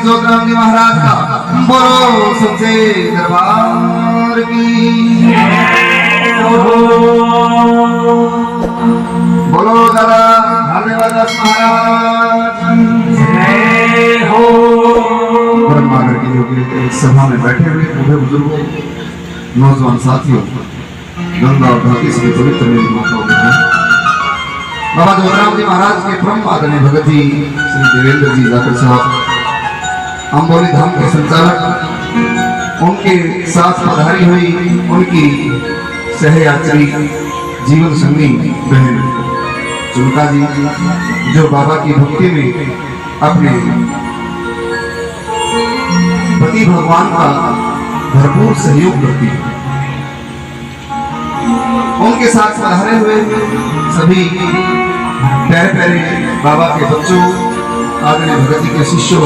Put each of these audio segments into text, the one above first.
जोतराम जी महाराज का बोलो सबसे दरबार की बोलो दादा धन्यवाद महाराज हो। ब्रह्मांड की योगी सभा में बैठे हुए बूढ़े बुजुर्गों नौजवान साथियों गंगा और धरती से पवित्र मेरी माताओं बाबा जोतराम जी महाराज के परम आदरणीय भगत जी श्री देवेंद्र जी जाकर साहब अंबोली धाम के संचालक उनके साथ पधारी हुई उनकी सहयात्री जीवन संगी बहन चुनका जी जो बाबा की भक्ति में अपने पति भगवान का भरपूर सहयोग करती है। उनके साथ पधारे हुए सभी प्यारे प्यारे बाबा के बच्चों आदरणीय भगत जी के शिष्यों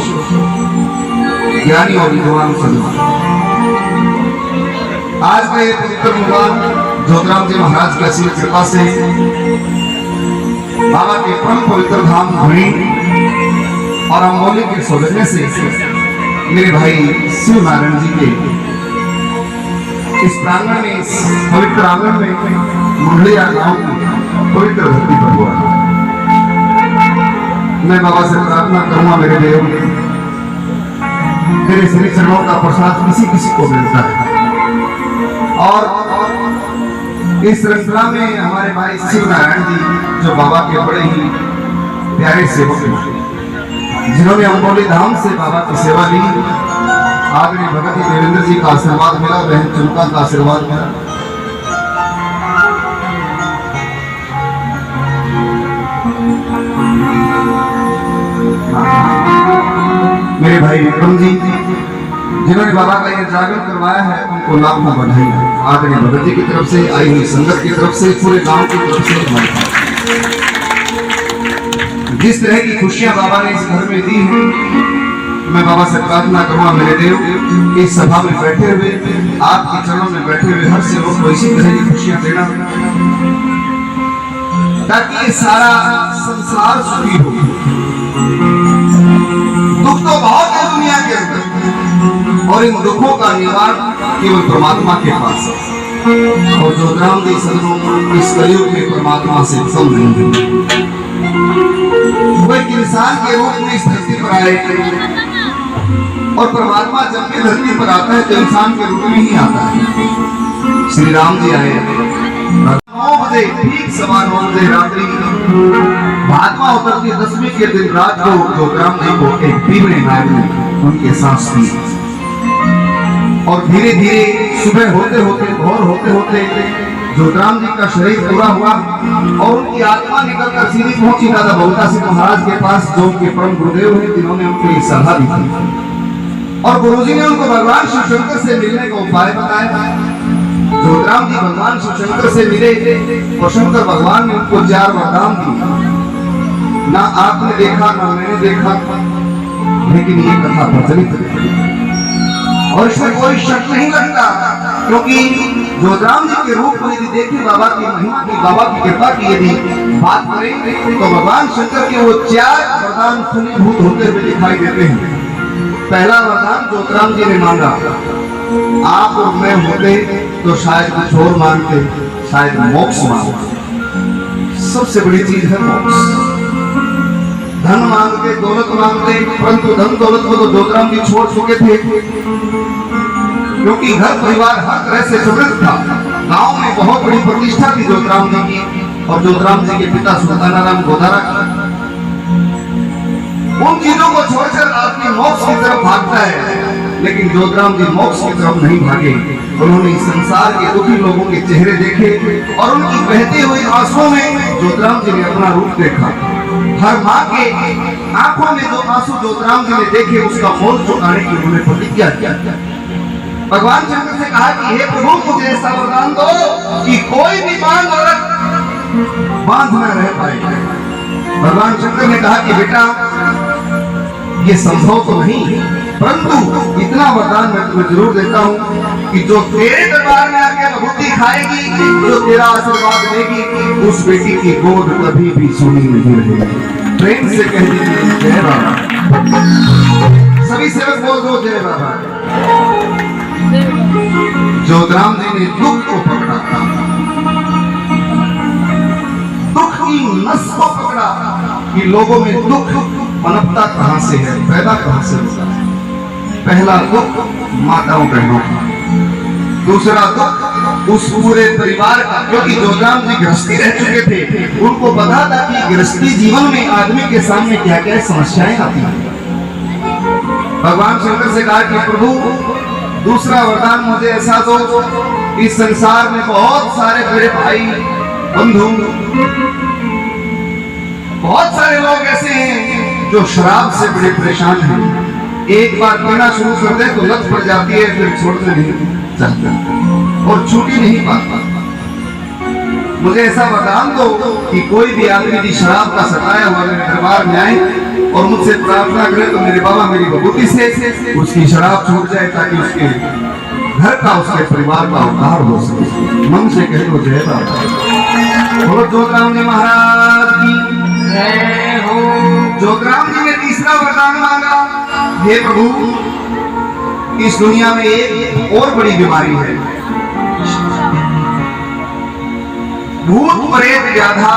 ज्ञानी और विद्वान सज्जनों, आज का ये पवित्र मुकाम जोतराम जी महाराज की असीम कृपा से बाबा के परम पवित्र धाम धुनी और अंबोली के सौजन्य से मेरे भाई शिव नारायण जी के इस प्रांगण में इस पवित्र आंगन में मुंडलिया गांव की पवित्र धरती पर हुआ। मैं बाबा से प्रार्थना करूंगा मेरे देव तेरे श्री चरणों का प्रसाद किसी किसी को मिलता है और इस श्रृंखला में हमारे भाई शिव नारायण जी जो बाबा के बड़े ही प्यारे सेवक हैं जिन्होंने अंबोली धाम से बाबा की सेवा ली। आदरणीय भगत जी देवेंद्र जी का आशीर्वाद मिला, बहन चुनका का आशीर्वाद मिला। मेरे भाई विक्रम जी जिन्होंने बाबा का यह जागरण करवाया है उनको लाखों बधाई है। आदरणीय भगत जी की तरफ से आई हुई संगत की तरफ से पूरे गांव की तरफ से जिस तरह की खुशियां बाबा ने इस घर में दी हैं मैं बाबा से प्रार्थना करूंगा मेरे देव इस सभा में बैठे हुए आपके चरणों में बैठे हुए हर सेवक को इसी तरह की खुशियां देना ताकि ये सारा संसार सुखी हो। दुख तो बहुत है दुनिया के अंदर और इन दुखों का निवारण केवल परमात्मा के पास है और जोतराम जी सदनों इस कलयुग में परमात्मा से सब नहीं है। वो एक इंसान के रूप में इस धरती पर आए और परमात्मा जब भी धरती पर आता है तो इंसान के रूप में ही आता है। श्री राम जी आए 9 बजे ठीक 9:15 बजे रात्रि भाद्मा उतरती 10वीं के दिन रात को जोतराम जी को एक पीवड़े नाग ने उनके सांस ली और धीरे धीरे सुबह होते होते भोर होते होते जोतराम जी का शरीर पूरा हुआ और उनकी आत्मा निकलकर सीधी पहुंची दादा बहुता सिंह महाराज के पास जो उनके परम गुरुदेव हैं जिन्होंने उनको ये सलाह दी थी और गुरुजी ने उनको भगवान शिव शंकर से मिलने का उपाय बताया। जोतराम जी भगवान शिव शंकर से मिले और शंकर भगवान ने उनको 4 वरदान दिए। ना आपने देखा ना मैंने देखा लेकिन ये कथा प्रचलित है और इसमें कोई शक नहीं लगता क्योंकि जोतराम जी के रूप में यदि देखें बाबा की महिमा की बाबा की कृपा की यदि बात करें तो भगवान शंकर के वो 4 वरदान फलीभूत होते हुए दिखाई देते हैं। पहला वरदान जोतराम जी ने मांगा आप और मैं होते तो शायद कुछ और मांगते शायद मोक्ष मांगते। सबसे बड़ी चीज है मोक्ष। धन मांगते दौलत मांगते परंतु धन दौलत को तो जोतराम जी छोड़ चुके थे क्योंकि घर परिवार हर तरह से समृद्ध था। गांव में बहुत बड़ी प्रतिष्ठा थी जोतराम जी की और जोतराम जी के पिता सुल्तानाराम गोदारा की। उन चीजों को छोड़कर आदमी मोक्ष की तरफ भागता है लेकिन जोतराम जी मोक्ष की तरफ नहीं भागे। उन्होंने संसार के दुखी लोगों के चेहरे देखे और उनकी बहती हुई आंसुओं में जोतराम जी ने अपना रूप देखा। हर माँ के आंखों में जो आंसू जोतराम जी ने देखे उसका मोल चुकाने की उन्होंने प्रतिज्ञा किया। भगवान शंकर से कहा कि हे प्रभु मुझे ऐसा वरदान दो कि कोई भी बांध औरत बांध न रह पाए। भगवान शंकर ने कहा कि बेटा ये संभव तो नहीं परंतु इतना वरदान मैं तुम्हें जरूर देता हूँ कि जो तेरे दरबार में आके विभूति खाएगी जो तेरा आशीर्वाद देगी उस बेटी की गोद कभी भी सूनी नहीं रहेगी। प्रेम से कह दीजिए जय बाबा। सभी से बोलो जय बाबा। जोतराम जी ने दुख को पकड़ा, दुख की नस को पकड़ा कि लोगों में दुख पनपता कहां से है, पैदा कहां से होता है। पहला दुख माताओं बहनों का, दूसरा दुख उस पूरे परिवार का, क्योंकि जोतराम जी गृहस्थी रह चुके थे। उनको पता था कि गृहस्थी जीवन में आदमी के सामने क्या क्या समस्याएं आती हैं। भगवान शंकर से कहा कि प्रभु दूसरा वरदान मुझे ऐसा दो, इस संसार में बहुत सारे मेरे भाई बंधु, बहुत सारे लोग ऐसे हैं जो शराब से बड़े परेशान हैं। एक बार पीना शुरू कर दे तो लत पड़ जाती है, फिर छोड़ने नहीं चाहते और छूटी नहीं पाता। मुझे ऐसा वरदान दो कि कोई भी आदमी यदि शराब का सताया हुआ मेरे दरबार में आए और मुझसे प्रार्थना करे तो मेरे बाबा मेरी भगवती से उसकी शराब छूट जाए, ताकि उसके घर का, उसके परिवार का उद्धार हो सके। मन से कह दो जय बाबा। बोलो जोतराम जी महाराज की जय हो। जोतराम जी ने तीसरा वरदान मांगा, हे प्रभु इस दुनिया में एक और बड़ी बीमारी है, भूत प्रेत व्याधा,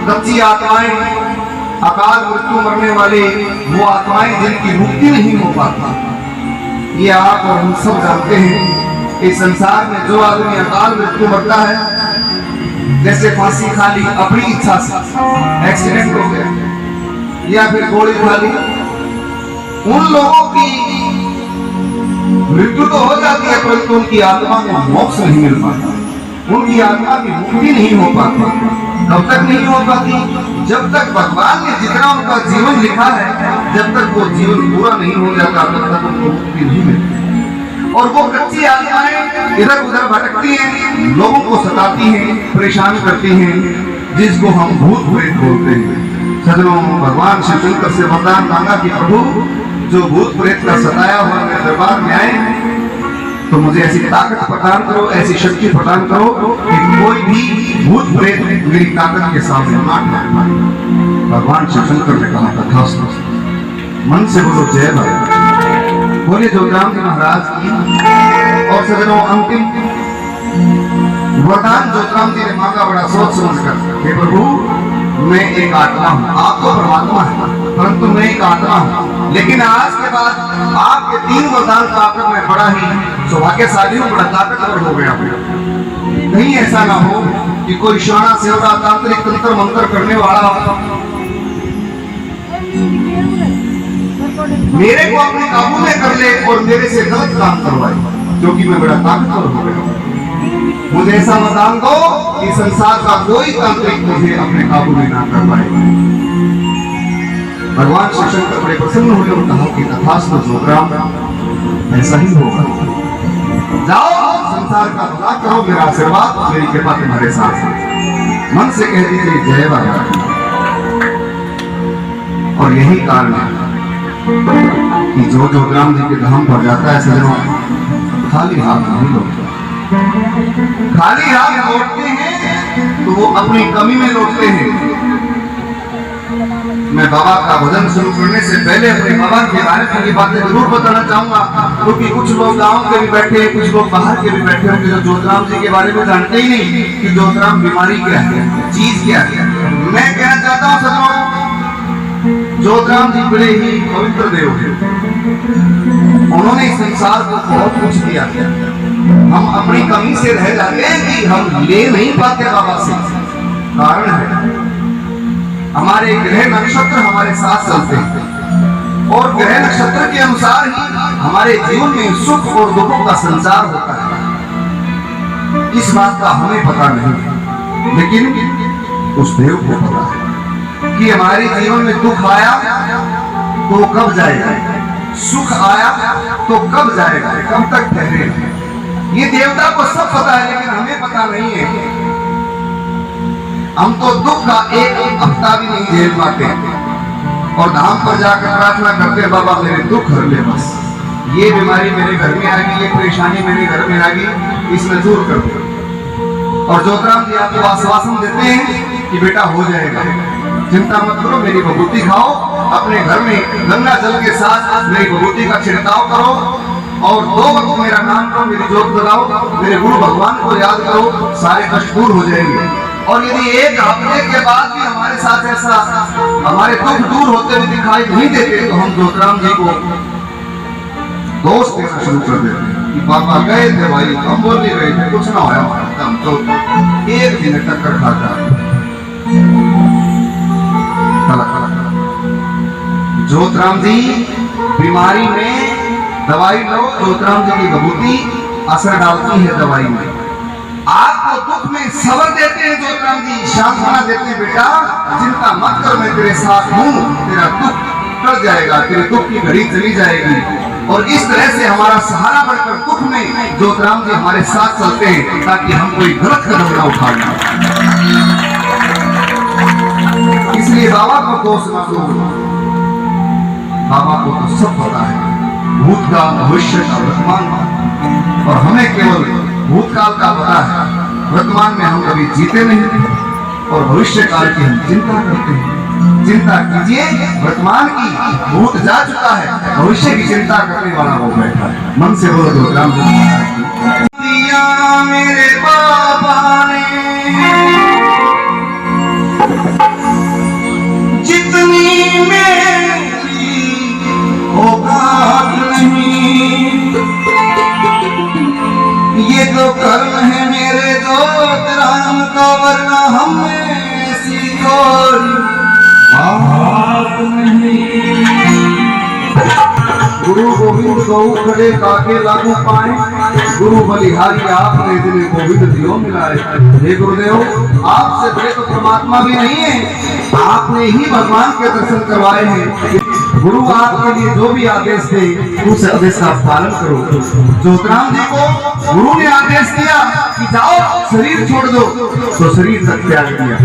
कच्ची आत्माएं, अकाल मृत्यु मरने वाले वो आत्माएं जिनकी मुक्ति नहीं हो पाती। ये आप और हम सब जानते हैं। इस संसार में जो आदमी अकाल मृत्यु मरता है, जैसे फांसी खा ली अपनी इच्छा से, एक्सीडेंट हो गया या फिर गोली खा ली, उन लोगों की मृत्यु तो हो जाती है परंतु उनकी आत्मा को मोक्ष नहीं मिल पाता, उनकी आत्मा की मुक्ति नहीं हो पाती। कब तक नहीं हो पाती? जब तक भगवान ने जितना उनका जीवन लिखा है, जब तक वो जीवन पूरा नहीं हो जाता तब तक उनको मुक्ति नहीं मिलती। और वो कच्ची आत्माएं इधर उधर भटकती हैं, लोगों को सताती हैं, परेशान करती हैं, जिसको हम भूत प्रेत बोलते हैं। सजनों, भगवान शिव शंकर से वरदान मांगा कि प्रभु जो भूत प्रेत का सताया हुआ मेरे दरबार में आए तो मुझे ऐसी ताकत प्रदान करो, ऐसी शक्ति प्रदान करो कि कोई भी भूत प्रेत मेरी ताकत के सामने ना कर पाए। भगवान शिव शंकर ने कहा तथास्तु। मन से बोलो जय बाबा। बोले जोतराम जी महाराज की। और सजनों, अंतिम वरदान जोतराम जी ने मांगा बड़ा सोच समझ कर, हे प्रभु मैं एक आत्मा हूँ, आप तो परमात्मा है परंतु मैं एक आत्मा हूँ, लेकिन आज के बाद आपके 3 वरदान पाकर मैं बड़ा ही सौभाग्यशाली हूँ, बड़ा ताकतवर हो गया हूँ। कहीं ऐसा ना हो कि कोई शाना सेवड़ा तांत्रिक तंत्र मंत्र करने वाला मेरे को अपने काबू में कर ले और मेरे से गलत काम करवाए, क्योंकि मैं बड़ा ताकतवर हो गया हूँ। मुझे ऐसा वरदान दो कि संसार का कोई तांत्रिक मुझे अपने काबू में ना कर पाए। भगवान शिव शंकर बड़े प्रसन्न हुए और कहा कि तथास्तु जोतराम, ऐसा ही होगा। जाओ संसार का भला करो, मेरा आशीर्वाद मेरी कृपा तुम्हारे साथ है। मन से कह दीजिए जय बाबा। और यही कारण है कि जो जोतराम जी के धाम पर जाता है सजनों, खाली हाथ नहीं लौटता। खाली हाथ लौटते हैं तो वो अपनी कमी में लौटते हैं। मैं बाबा का भजन शुरू करने से पहले अपने बाबा के बारे में ये बातें जरूर बताना चाहूंगा, क्योंकि कुछ लोग गांव के भी बैठे हैं, कुछ लोग बाहर के भी बैठे होंगे जो जोतराम जी के बारे में जानते ही नहीं कि जोतराम बीमारी क्या है, चीज क्या है। मैं कहना चाहता हूँ सजनों, जोतराम जी बड़े ही पवित्र देव हैं। उन्होंने इस संसार को बहुत कुछ दिया। हम अपनी कमी से रह जाते हैं कि हम ले नहीं पाते बाबा से। कारण है हमारे ग्रह नक्षत्र हमारे साथ चलते हैं और ग्रह नक्षत्र के अनुसार ही हमारे जीवन में सुख और दुखों का संचार होता है। इस बात का हमें पता नहीं, लेकिन उस देव को पता है कि हमारे जीवन में दुख आया तो कब जाएगा, सुख आया तो कब जाएगा, कब तक ठहरेगा। ये देवता को सब पता है, लेकिन हमें पता नहीं है। हम तो दुख का एक हफ्ता भी नहीं झेल पाते और धाम पर जाकर प्रार्थना करते, बाबा मेरे दुख हर ले, बस ये बीमारी मेरे घर में आ गई, ये परेशानी मेरे घर में आ गई, इसमें दूर कर दो। और जोतराम जी आपको आश्वासन देते हैं कि बेटा हो जाएगा, चिंता मत करो, मेरी भभूति खाओ अपने घर में गंगा जल के साथ मेरी विभूति का छिड़काव करो और 2 वक्त मेरा नाम करो, मेरी जोत लगाओ, मेरे गुरु भगवान को याद करो, सारे कष्ट दूर हो जाएंगे। और यदि 1 हफ्ते के बाद भी हमारे साथ ऐसा हमारे दुख दूर होते हुए दिखाई नहीं देते तो हम ज्योतिराम जी को दोष देना शुरू कर देते हैं कि पापा गए थे भाई, हम बोल नहीं रहे थे, कुछ ना होया हमारा, हम तो 1 दिन टक्कर खाता। ज्योतिराम जी बीमारी में दवाई लो, ज्योतिराम जी की विभूति असर डालती है दवाई में। आपको दुख में सबर देते हैं ज्योतिराम जी, सांत्वना देते हैं, बेटा चिंता मत कर, मैं तेरे साथ हूँ, तेरा दुख टल जाएगा, तेरे दुख की घड़ी चली जाएगी। और इस तरह से हमारा सहारा बनकर दुख में ज्योतिराम जी हमारे साथ चलते हैं ताकि हम कोई गलत कदम ना उठाना। इसलिए बाबा को दोष ना दो, बाबा को तो सब पता है, भूतकाल भविष्य का वर्तमान का, और हमें केवल भूतकाल का पता है, वर्तमान में हम कभी जीते नहीं और भविष्य काल की हम चिंता करते हैं। चिंता कीजिए वर्तमान की, भूत जा चुका है, भविष्य की चिंता करने वाला हो बैठा है। मन से बोलो ज्योतिराम जी दिया मेरे बाबा ने, जितनी मेरी औकात नहीं, ये तो कर्म है मेरे ज्योतिराम का, वरना हमें सीखो बात नहीं। गुरु गोविंद गौ खड़े काके लागू पाए, गुरु बलिहारी आपने दिले गोविंद दियो मिलाए। हे गुरुदेव, आपसे बड़े तो परमात्मा भी नहीं है, आपने ही भगवान के दर्शन करवाए हैं। गुरु आपके लिए जो भी आदेश दे उस आदेश का पालन करो। ज्योतिराम जी को गुरु ने आदेश दिया कि जाओ शरीर छोड़ दो, तो शरीर तक त्याग दिया।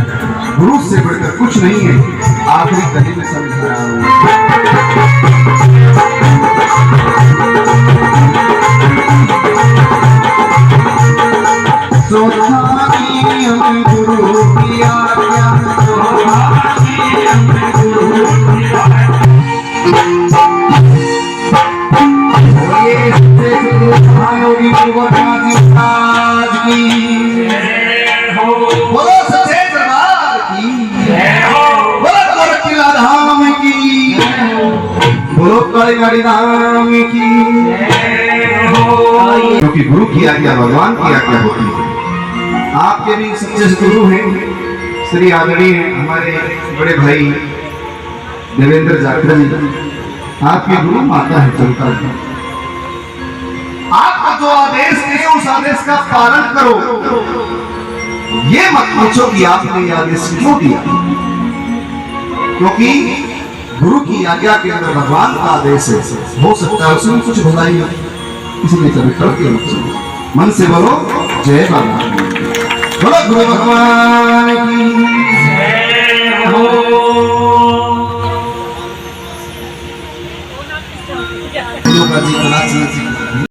गुरु से बढ़कर कुछ नहीं है, आखिरी कड़ी में समझाया गुरु की आज्ञा, बोलो सच्चे दरबार की, बोलो गोरखनाथ धाम की, बोलो कालीगढ़ धाम की। क्योंकि गुरु की आज्ञा भगवान की आज्ञा होती है। आपके भी सच्चे गुरु हैं, श्री आदरणीय हमारे बड़े भाई देवेंद्र जाखड़ जी, आपके गुरु माता है चलता है। आपको जो आदेश दिए उस आदेश का पालन करो। ये मत पूछो कि आपने ये आदेश क्यों दिया, क्योंकि गुरु की आज्ञा के अंदर भगवान का आदेश है, हो सकता है उसमें कुछ भलाई हो, इसलिए कभी करके मन से बोलो जय बाबा, बोलो गुरु भगवान की जय हो।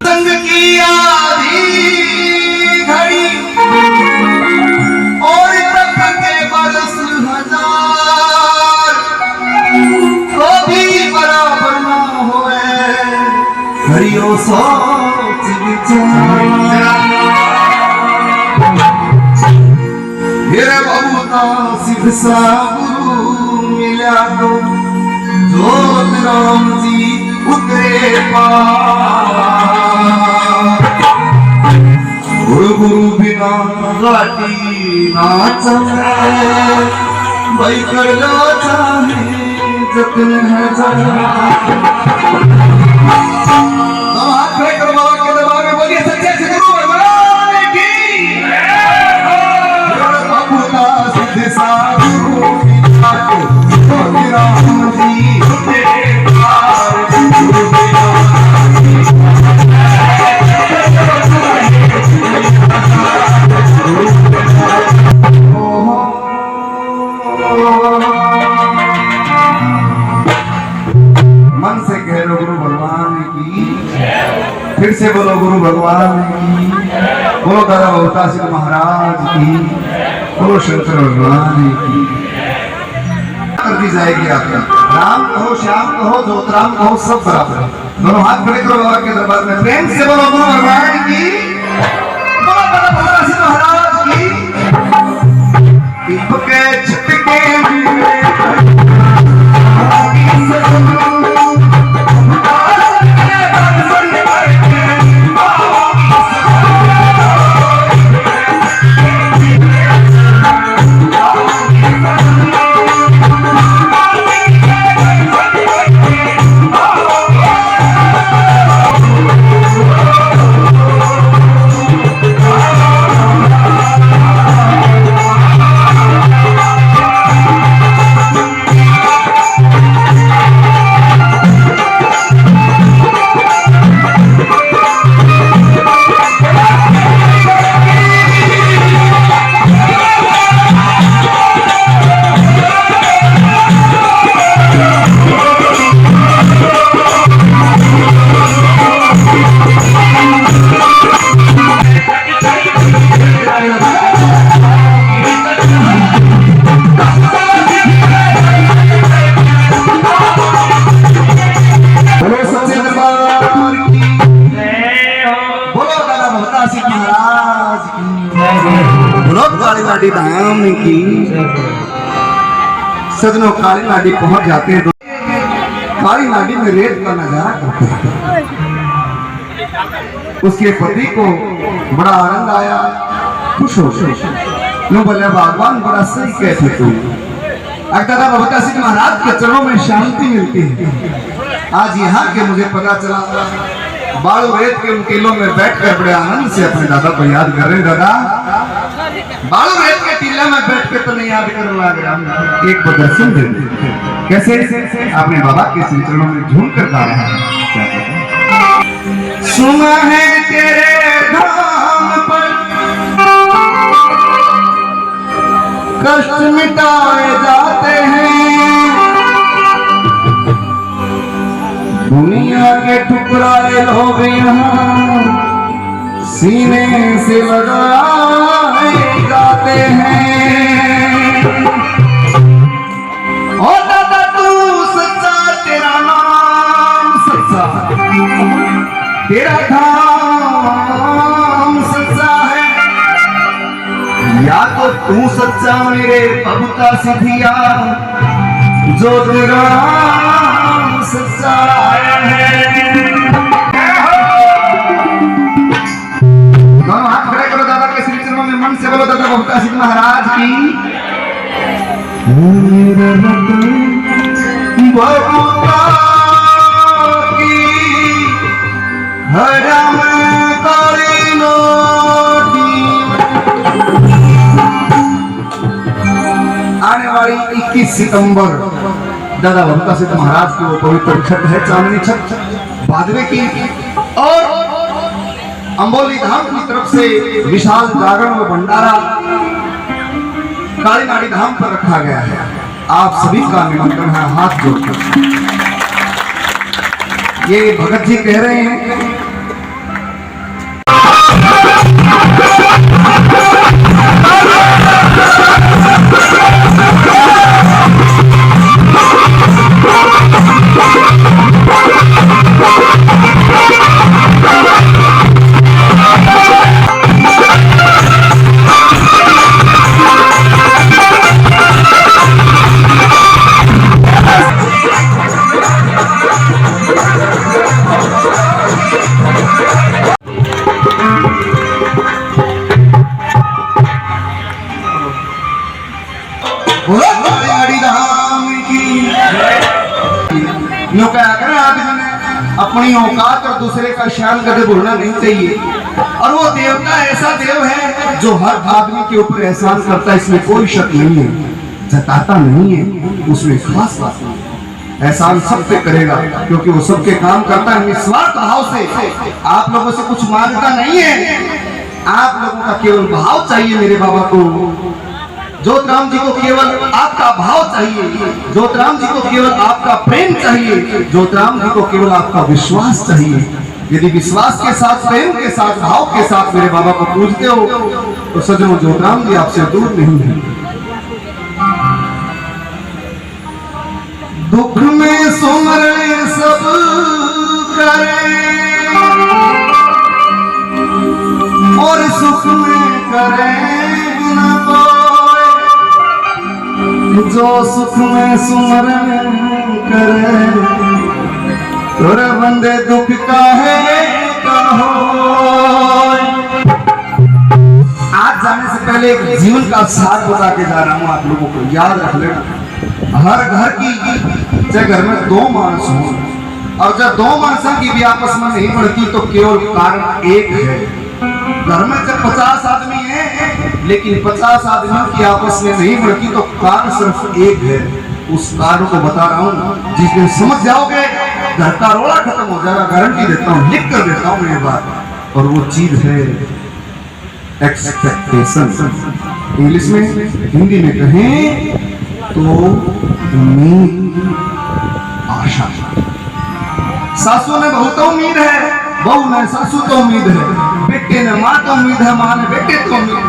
संग की आधी घड़ी और तप के बरस हजार, तो भी बराबर न होए घड़ियों सोच विचार। मेरे बहुता सिद्ध सा गुरु मिला तो ज्योतिराम जी उतरे पार। गुरु बिना घाटी ना चले, भाई कर लो चाहे जतन है मन से कह लो गुरु भगवान की, फिर से बोलो गुरु भगवान की, बोलो दादा बहुता सिंह महाराज की, बोलो शंकर भगवान की। कर दी जाएगी आपका। राम कहो, श्याम कहो, ज्योतराम कहो, सब बराबर है। दोनों हाथ खड़े करो बाबा के दरबार में, प्रेम से बोलो गुरु भगवान की, बोलो बाबा भगवान सिंह महाराज की। दीप के छटके धाम की सजनों काली नाडी पहुंच जाते हैं तो काली नाडी में रेत का नजारा करते हैं। उसके पति को बड़ा आनंद आया, खुश हो नो बोले भगवान बड़ा सही कहते तुम। दादा भगवता सिंह महाराज के चरणों में शांति मिलती है। आज यहाँ के मुझे पता चला, बालू रेत के उन टीलों में बैठकर बड़े आनंद से अपने दादा को याद कर रहे। दादा बालू रेत के टीले में बैठ के तो नहीं याद कर लग रहा, एक प्रदर्शन दे कैसे अपने बाबा के श्री चरणों में झूम कर गा रहा है। सुना है तेरे धाम पर कष्ट मिटाए जाते हैं, दुनिया के टुकड़ाए लोग यहाँ सीने से लगाए जाते हैं। ओ दादा तू सच्चा, तेरा नाम सच्चा, तेरा धाम सच्चा है, या तो तू सच्चा मेरे भगता सिधिया, जो तेरा नाम सच्चा है। हाथ खड़े करो दादा के श्री चरणों में, मन से बोलो दादा भगवता सिंह महाराज की। भगवता की हरम काली नोटी। आने वाली 21 सितंबर दादा भगवता सिंह महाराज की वो पवित्र छठ है, चांदनी छठ भादवे की, और अंबोली धाम की तरफ से विशाल जागरण व भंडारा काली नाडी धाम पर रखा गया है। आप सभी का निमंत्रण है हाथ जोड़कर। ये भगत जी कह रहे हैं, अपनी औकात और दूसरे का शान कभी भूलना नहीं चाहिए। और वो देवता ऐसा देव है जो हर आदमी के ऊपर एहसान करता है, इसमें कोई शक नहीं है, जताता नहीं है, उसमें खास बात नहीं। एहसान सब पे करेगा क्योंकि वो सबके काम करता है निस्वार्थ भाव से। आप लोगों से कुछ मांगता नहीं है, आप लोगों का केवल भाव चाहिए मेरे बाबा को। ज्योतराम जी को केवल आपका भाव चाहिए, ज्योतराम जी को केवल आपका प्रेम चाहिए, ज्योतराम जी को केवल आपका विश्वास चाहिए। यदि विश्वास के साथ, प्रेम के साथ, भाव के साथ मेरे बाबा को पूजते हो तो सजनों ज्योतराम जी आपसे दूर नहीं है। दुख में सुमरे सब करे और सुख में करे न कोई, जो सुख में सुमरन करे तोरे बंदे दुख का है कहो। आज जाने से पहले एक जीवन का सार बता के जा रहा हूं, आप लोगों को याद रख लेना। हर घर की चाहे घर में दो मानस हो और जब दो मानसों की भी आपस में नहीं बढ़ती तो केवल कारण एक है। घर में जब 50 आदमी है लेकिन 50 आदमियों की आपस में नहीं बढ़ती तो कारण सिर्फ एक है। उस कारण को बता रहा हूँ, जिस दिन समझ जाओगे घर का रोड़ा खत्म हो जाएगा। गारंटी देता हूँ, लिख कर देता हूँ ये बात। और वो चीज है एक्सपेक्टेशन। इंग्लिश में, हिंदी में कहें तो उम्मीद, आशा। सासू ने बहू तो उम्मीद है, बहू ने सासू तो उम्मीद है, बेटे ने माँ तो उम्मीद है, माँ ने बेटे तो उम्मीद है,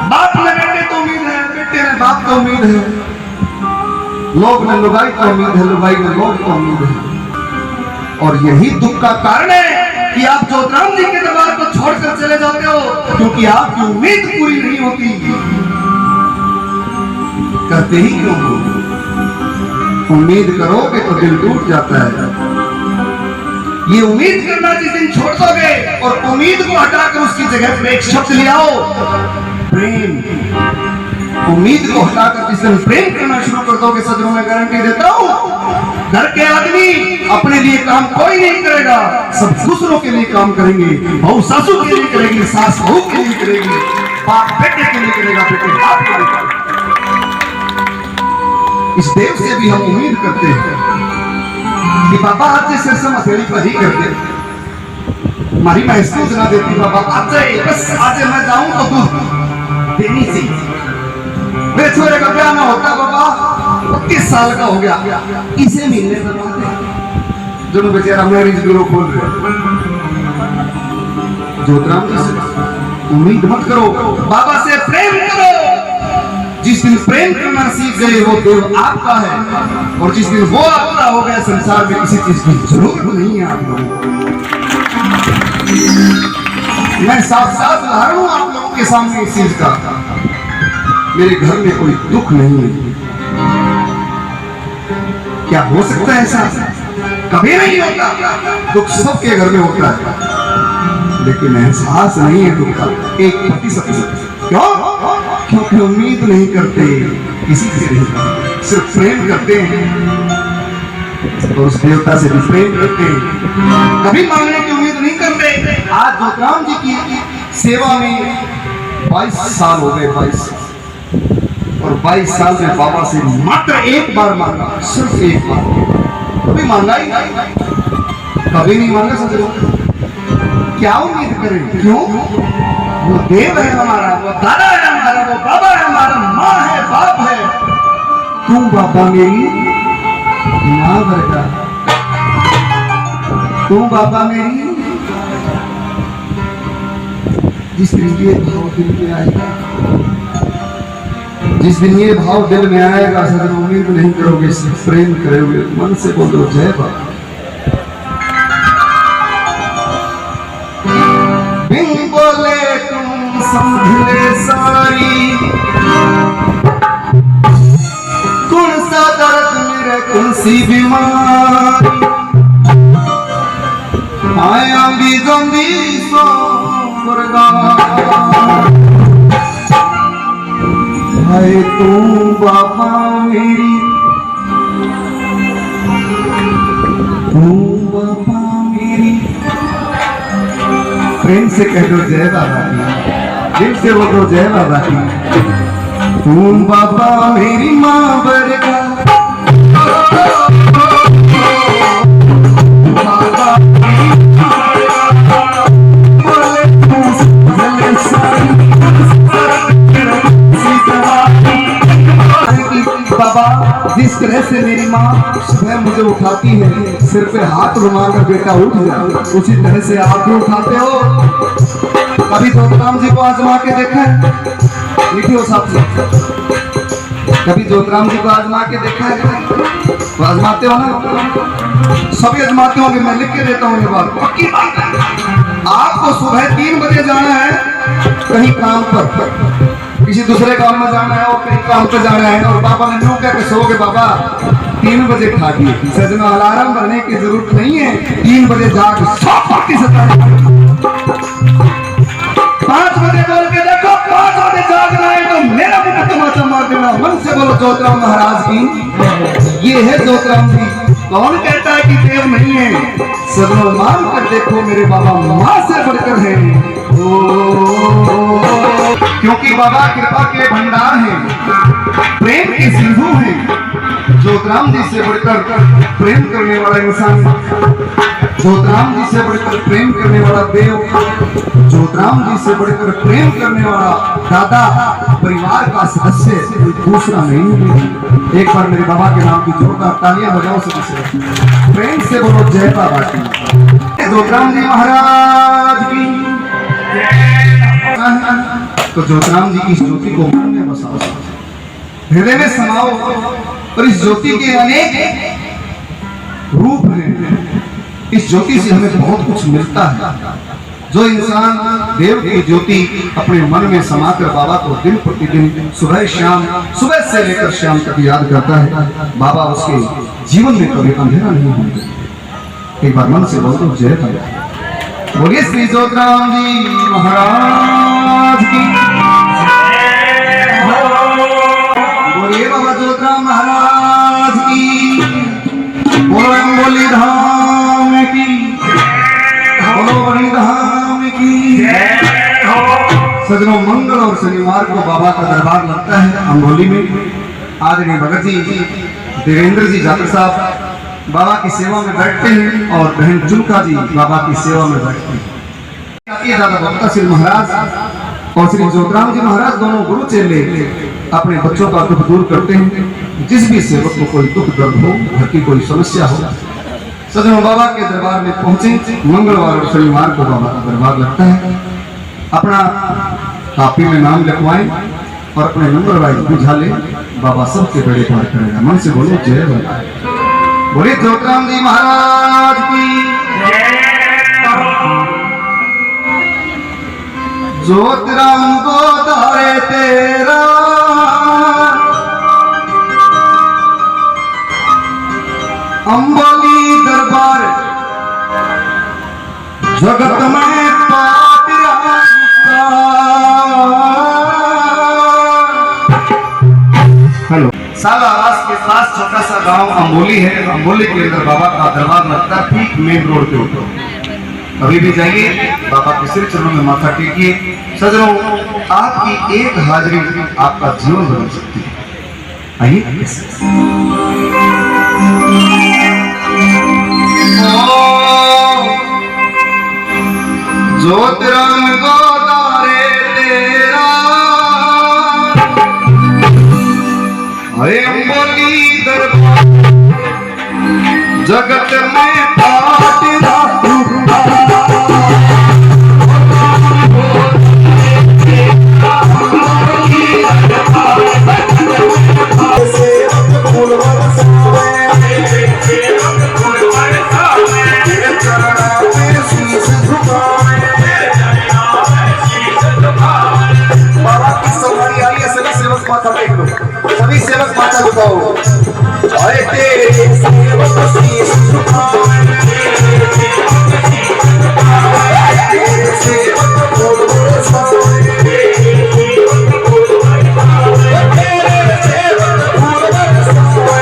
बाप ने बेटे तो उम्मीद है, बेटे ने बाप तो उम्मीद है, लोग ने लुगाई तो उम्मीद है, लुगाई ने लोग तो उम्मीद है। और यही दुख का कारण है कि आप ज्योतिराम जी के दरबार को छोड़कर चले जाते हो, क्योंकि आपकी उम्मीद पूरी नहीं होती। करते ही क्यों हो? उम्मीद करोगे तो दिल टूट जाता है। ये उम्मीद करना जिस दिन छोड़ दोगे और उम्मीद को हटाकर उसकी जगह पर एक शब्द ले आओ, प्रेम। उम्मीद को हटाकर जिस दिन प्रेम करना शुरू कर दोगे, सदरों में गारंटी देता हूं, घर के आदमी अपने लिए काम कोई नहीं करेगा, सब दूसरों के लिए काम करेंगे। बहू सासू के लिए करेगी, सास बहू के लिए करेगी, बाप बेटे के लिए करेगा, बेटे बाप के लिए करेगा। इस देव से भी हम उम्मीद करते हैं कि बाबा आज से सिर मसेली पर ही करते हैं। हमारी महसूस ना देती बाबा आज बस आज मैं जाऊं तो तू देनी चाहिए। मेरे छोरे का ब्याह ना होता बाबा, 25 साल का हो गया, इसे मिलने करवाते जो बेचारा मैरिज ब्यूरो खोल रहे। ज्योतिराम जी से उम्मीद मत करो, बाबा से प्रेम करो। जिस दिन प्रेम करना सीख गए वो देव आपका है, और जिस दिन वो आपका हो गया संसार में किसी चीज की जरूरत नहीं है आप लोगों को। मैं साफ साफ उदाहरण हूं आप लोगों के सामने इस चीज का। मेरे घर में कोई दुख नहीं है। क्या हो सकता है ऐसा? कभी नहीं होता। दुख सबके घर में होता है, लेकिन एहसास नहीं है दुख का 1%। क्यों? क्योंकि उम्मीद नहीं करते किसी से नहीं करते, सिर्फ प्रेम करते हैं। और उस देवता से भी प्रेम करते हैं, कभी मांगने की उम्मीद नहीं करते। आज ज्योतिराम जी की सेवा में 22 साल हो गए, 22 और 22 साल में बाबा से मात्र एक बार मांगा, सिर्फ एक बार। कभी मांगा ही नहीं, कभी नहीं मांगा। समझो क्या उम्मीद करें? क्यों? वो देव है हमारा, वो दादा है हमारा, वो बाबा है हमारा, माँ है, बाप है। तू बाबा मेरी माँ वर्गा, तू बाबा मेरी। जिस दिन ये भाव दिल में आएगा, जिस दिन ये भाव दिल में आएगा, सदर उम्मीद नहीं करोगे, सिर्फ प्रेम करोगे। मन से बोलो जय बाबा। समझले सारी कौन सा दर्द मेरे, कौन सी बीमारी, आया भी गंदी सो मुर्गा। भाई तू बाबा मेरी, तू बाबा मेरी। प्रेम से कह दो जय बाबा की, दिल से वो तो जय बाबा की। तू बाबा मेरी माँ वर्गा, बाबा बाबा जिस तरह से मेरी माँ सुबह मुझे उठाती है, सिर पे हाथ घुमाकर बेटा उठ जाए, उसी तरह से आप भी उठाते हो। कभी ज्योतिराम जी को आजमा के देखा है? लिखियो साहब। कभी ज्योतिराम जी को आजमा के देखा है? तो आजमाते हो ना, सभी आजमाते होंगे। मैं लिख के देता हूँ ये बात, पक्की बात है। आपको सुबह 3 बजे जाना है कहीं काम पर, किसी दूसरे काम में जाना है और कहीं काम पर जाना है, और पापा ने यूं कह के सोओगे बाबा 3 बजे खा दिए। सजना अलार्म भरने की जरूरत नहीं है, 3 बजे जाग 100% 5 बजे बोल के देखो, 5 बजे जागना है तो मेरा मुंह तमाचा मार देना। मन से बोलो ज्योतिराम महाराज की ये है ज्योतिराम जी। कौन कहता है कि देव नहीं है? सदनों मान कर देखो मेरे बाबा माँ से बढ़कर है। क्योंकि बाबा कृपा के भंडार हैं, प्रेम के सिंधु हैं। ज्योतिराम जी से बढ़कर प्रेम करने वाला इंसान, ज्योतिराम जी से बढ़कर प्रेम करने वाला देव, ज्योतिराम जी से बढ़कर प्रेम करने वाला दादा, परिवार का सदस्य कोई दूसरा नहीं है। एक बार मेरे बाबा के नाम की जोरदार तालियां बजाओ सबसे, प्रेम से बोलो जय बाबा की। ज्योतिराम जी महाराज की। तो ज्योतिराम जी की ज्योति को मन में बसाओ, हृदय में समाओ, और इस ज्योति के अनेक रूप हैं। इस ज्योति से हमें बहुत कुछ मिलता है। जो इंसान देव की ज्योति अपने मन में समाकर बाबा को दिन प्रतिदिन सुबह शाम, सुबह से लेकर शाम तक याद करता है, बाबा उसके जीवन में कभी अंधेरा नहीं होगा। एक बार मन से बोल दो जय बाबा। बोलिए श्री ज्योतिराम जी महाराज की। बोलिए बाबा ज्योतिराम महाराज की। बोलो अंबोली धाम की, बोलो बड़ी धाम की। सजनों मंगल और शनिवार को बाबा का दरबार लगता है अंबोली में। आदरणीय भगत जी, देवेंद्र जी जाटव साहब बाबा की सेवा में बैठते हैं, और बहन जुल्का जी बाबा की सेवा में बैठते हैं। दादा बक्ता सिंह महाराज और श्री ज्योतिराम जी महाराज दोनों गुरु चेले अपने बच्चों का दुख दूर करते हैं। जिस भी सेवक को कोई दुख दर्द हो, घर की कोई समस्या हो, सजनों बाबा के दरबार में पहुंचे। मंगलवार और शनिवार को बाबा का दरबार लगता है। अपना कापी में नाम लिखवाएं और अपने नंबर वाइज बुझा ले, बाबा सबके बेड़े पार करेगा। मन से बोलो जय बाबा। बोले ज्योतिराम जी महाराज की। ज्योतिराम को धारे तेरा, अंबोली दरबार जगत में पाटिया। हेलो, सालावास के पास छोटा सा गांव अंबोली है। अंबोली के अंदर बाबा का दरबार लगता है, ठीक मेन रोड के ऊपर। अभी भी जाइए, बाबा के सिर चरणों में माथा टेकिए। सजनों, आपकी एक हाजिरी आपका जीवन बदल सकती है। आइए। ज्योतिराम गोदारे तेरा, अरे अंबोली दरबार जगत में पाटिया। सभी सेवक माता बताओ, अरे तेरे सेवक शीश झुकाए, तेरे सेवक बोल बरसाए, तेरे सेवक बोल बरसाए।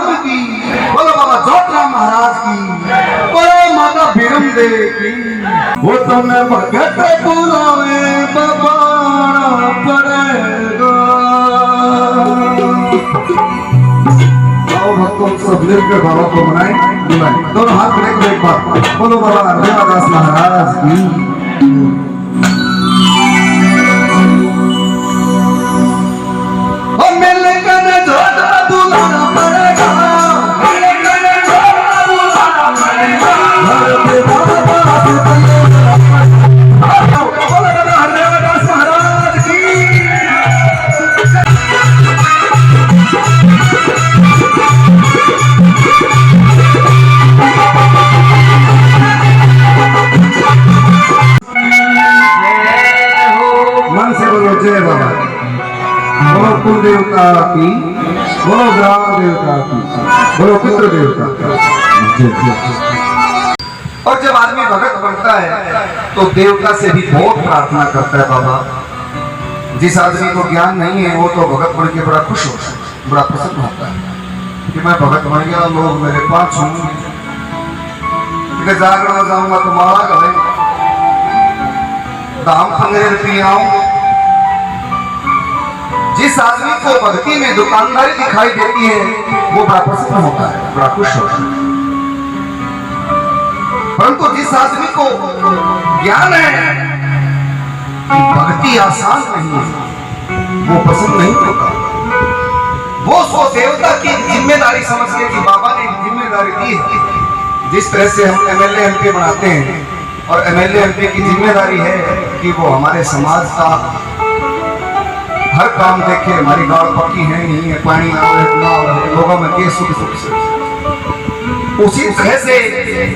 बहादुर की, बोलो बाबा जोतराम महाराज की, बोलो माता भीरम देवी की। वो तुमने भगत पुरावे बाबा पड़ेगा। आओ भक्तों सब मिलकर बाबा को मनाएं, बुलाएं। दोनों हाथ मिलाकर एक बार बोलो बाबा देवादास महाराज की। जय बाबा, बोलो कुल देवता की, बोलो ग्राम देवता की, बोलो पितृ देवता की। और जब आदमी भगत बनता है तो देवता से भी बहुत प्रार्थना करता है बाबा। जिस आदमी को ज्ञान नहीं है वो तो भगत बन के बड़ा खुश होता है, बड़ा प्रसन्न होता है कि मैं भगत बन गया, लोग मेरे पास होंगे, जागरण में जाऊंगा तो माला गलेंगे, दाम पंगेर पियाऊं। जिस आदमी को भक्ति में दुकानदारी दिखाई देती है वो बड़ा प्रसन्न होता है, बड़ा खुश होता है। परंतु जिस आदमी को ज्ञान है कि भक्ति आसान नहीं है वो प्रसन्न नहीं होता। वो उसको देवता की जिम्मेदारी समझ के कि बाबा ने जिम्मेदारी दी है। जिस तरह से हम एमएलए एमपी बनाते हैं और एमएलए एमपी की जिम्मेदारी है कि वो हमारे समाज का हर काम देखे, हमारी गाड़ पक्की है नहीं है, पानी लोगों में के सुख सुख से। उसी तरह से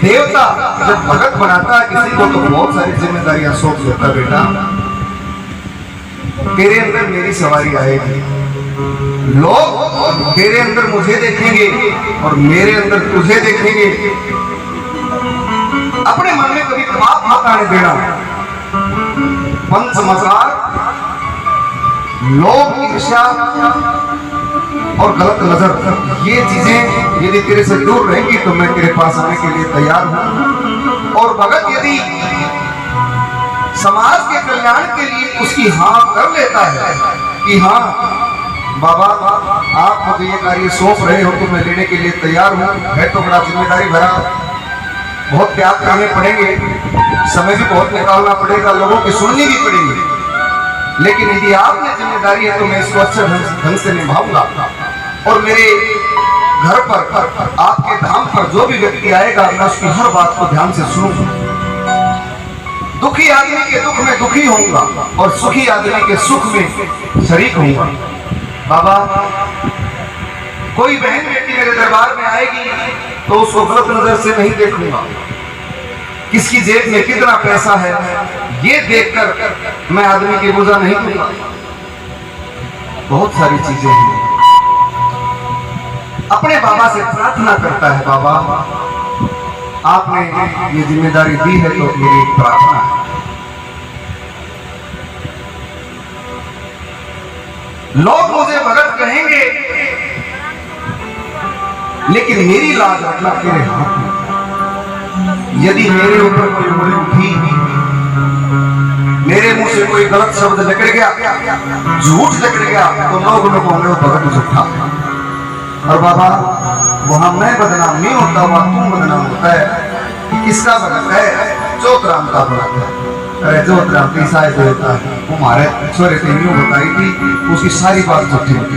देवता जब भगत बनाता है किसी को तो बहुत सारी जिम्मेदारियां सौंप देता, बेटा तेरे अंदर मेरी सवारी आएगी, लोग तेरे अंदर मुझे देखेंगे और मेरे अंदर तुझे देखेंगे। अपने मन में कभी पाप मत आने देना। पंच मजार, लोग, ईर्ष्या और गलत नजर, ये चीजें यदि तेरे से दूर रहेंगी तो मैं तेरे पास आने के लिए तैयार हूं। और भगत यदि समाज के कल्याण के लिए उसकी हाँ कर लेता है कि हाँ बाबा आप मुझे ये कार्य सौंप रहे हो तो मैं लेने के लिए तैयार हूं, है तो बड़ा जिम्मेदारी भरा, बहुत त्याग करने पड़ेंगे, समय भी बहुत निकालना पड़ेगा, लोगों की सुननी भी पड़ेगी, लेकिन यदि आपने जिम्मेदारी है तो मैं इसको अच्छे ढंग से निभाऊंगा। और मेरे घर पर आपके धाम पर जो भी व्यक्ति आएगा मैं उसकी हर बात को ध्यान से सुनूंगा। दुखी आदमी के दुख में दुखी होऊंगा और सुखी आदमी के सुख में शरीक होऊंगा। बाबा कोई बहन बेटी मेरे दरबार में आएगी तो उसको गलत नजर से नहीं देखूंगा, किसकी जेब में कितना पैसा है ये देखकर मैं आदमी की बोझा नहीं दूंगा। बहुत सारी चीजें हैं। अपने बाबा से प्रार्थना करता है, बाबा आपने ये जिम्मेदारी दी है तो मेरी प्रार्थना है। लोग मुझे भगत कहेंगे लेकिन मेरी लाज रखना तेरे हाथ में। यदि मेरे ऊपर कोई उंगली उठी, मेरे मुंह से कोई गलत शब्द निकल गया, झूठ निकल गया, तो लोग होंगे वो भगत झूठा। और बाबा वहां मैं बदनाम नहीं होता, वहां तू बदनाम होता है। किसका भगत है? जोतराम का भगत है। अरे जोतराम की साइज देवता है, हमारे छोरे से यूं बताई थी, उसकी सारी बात झूठी होती।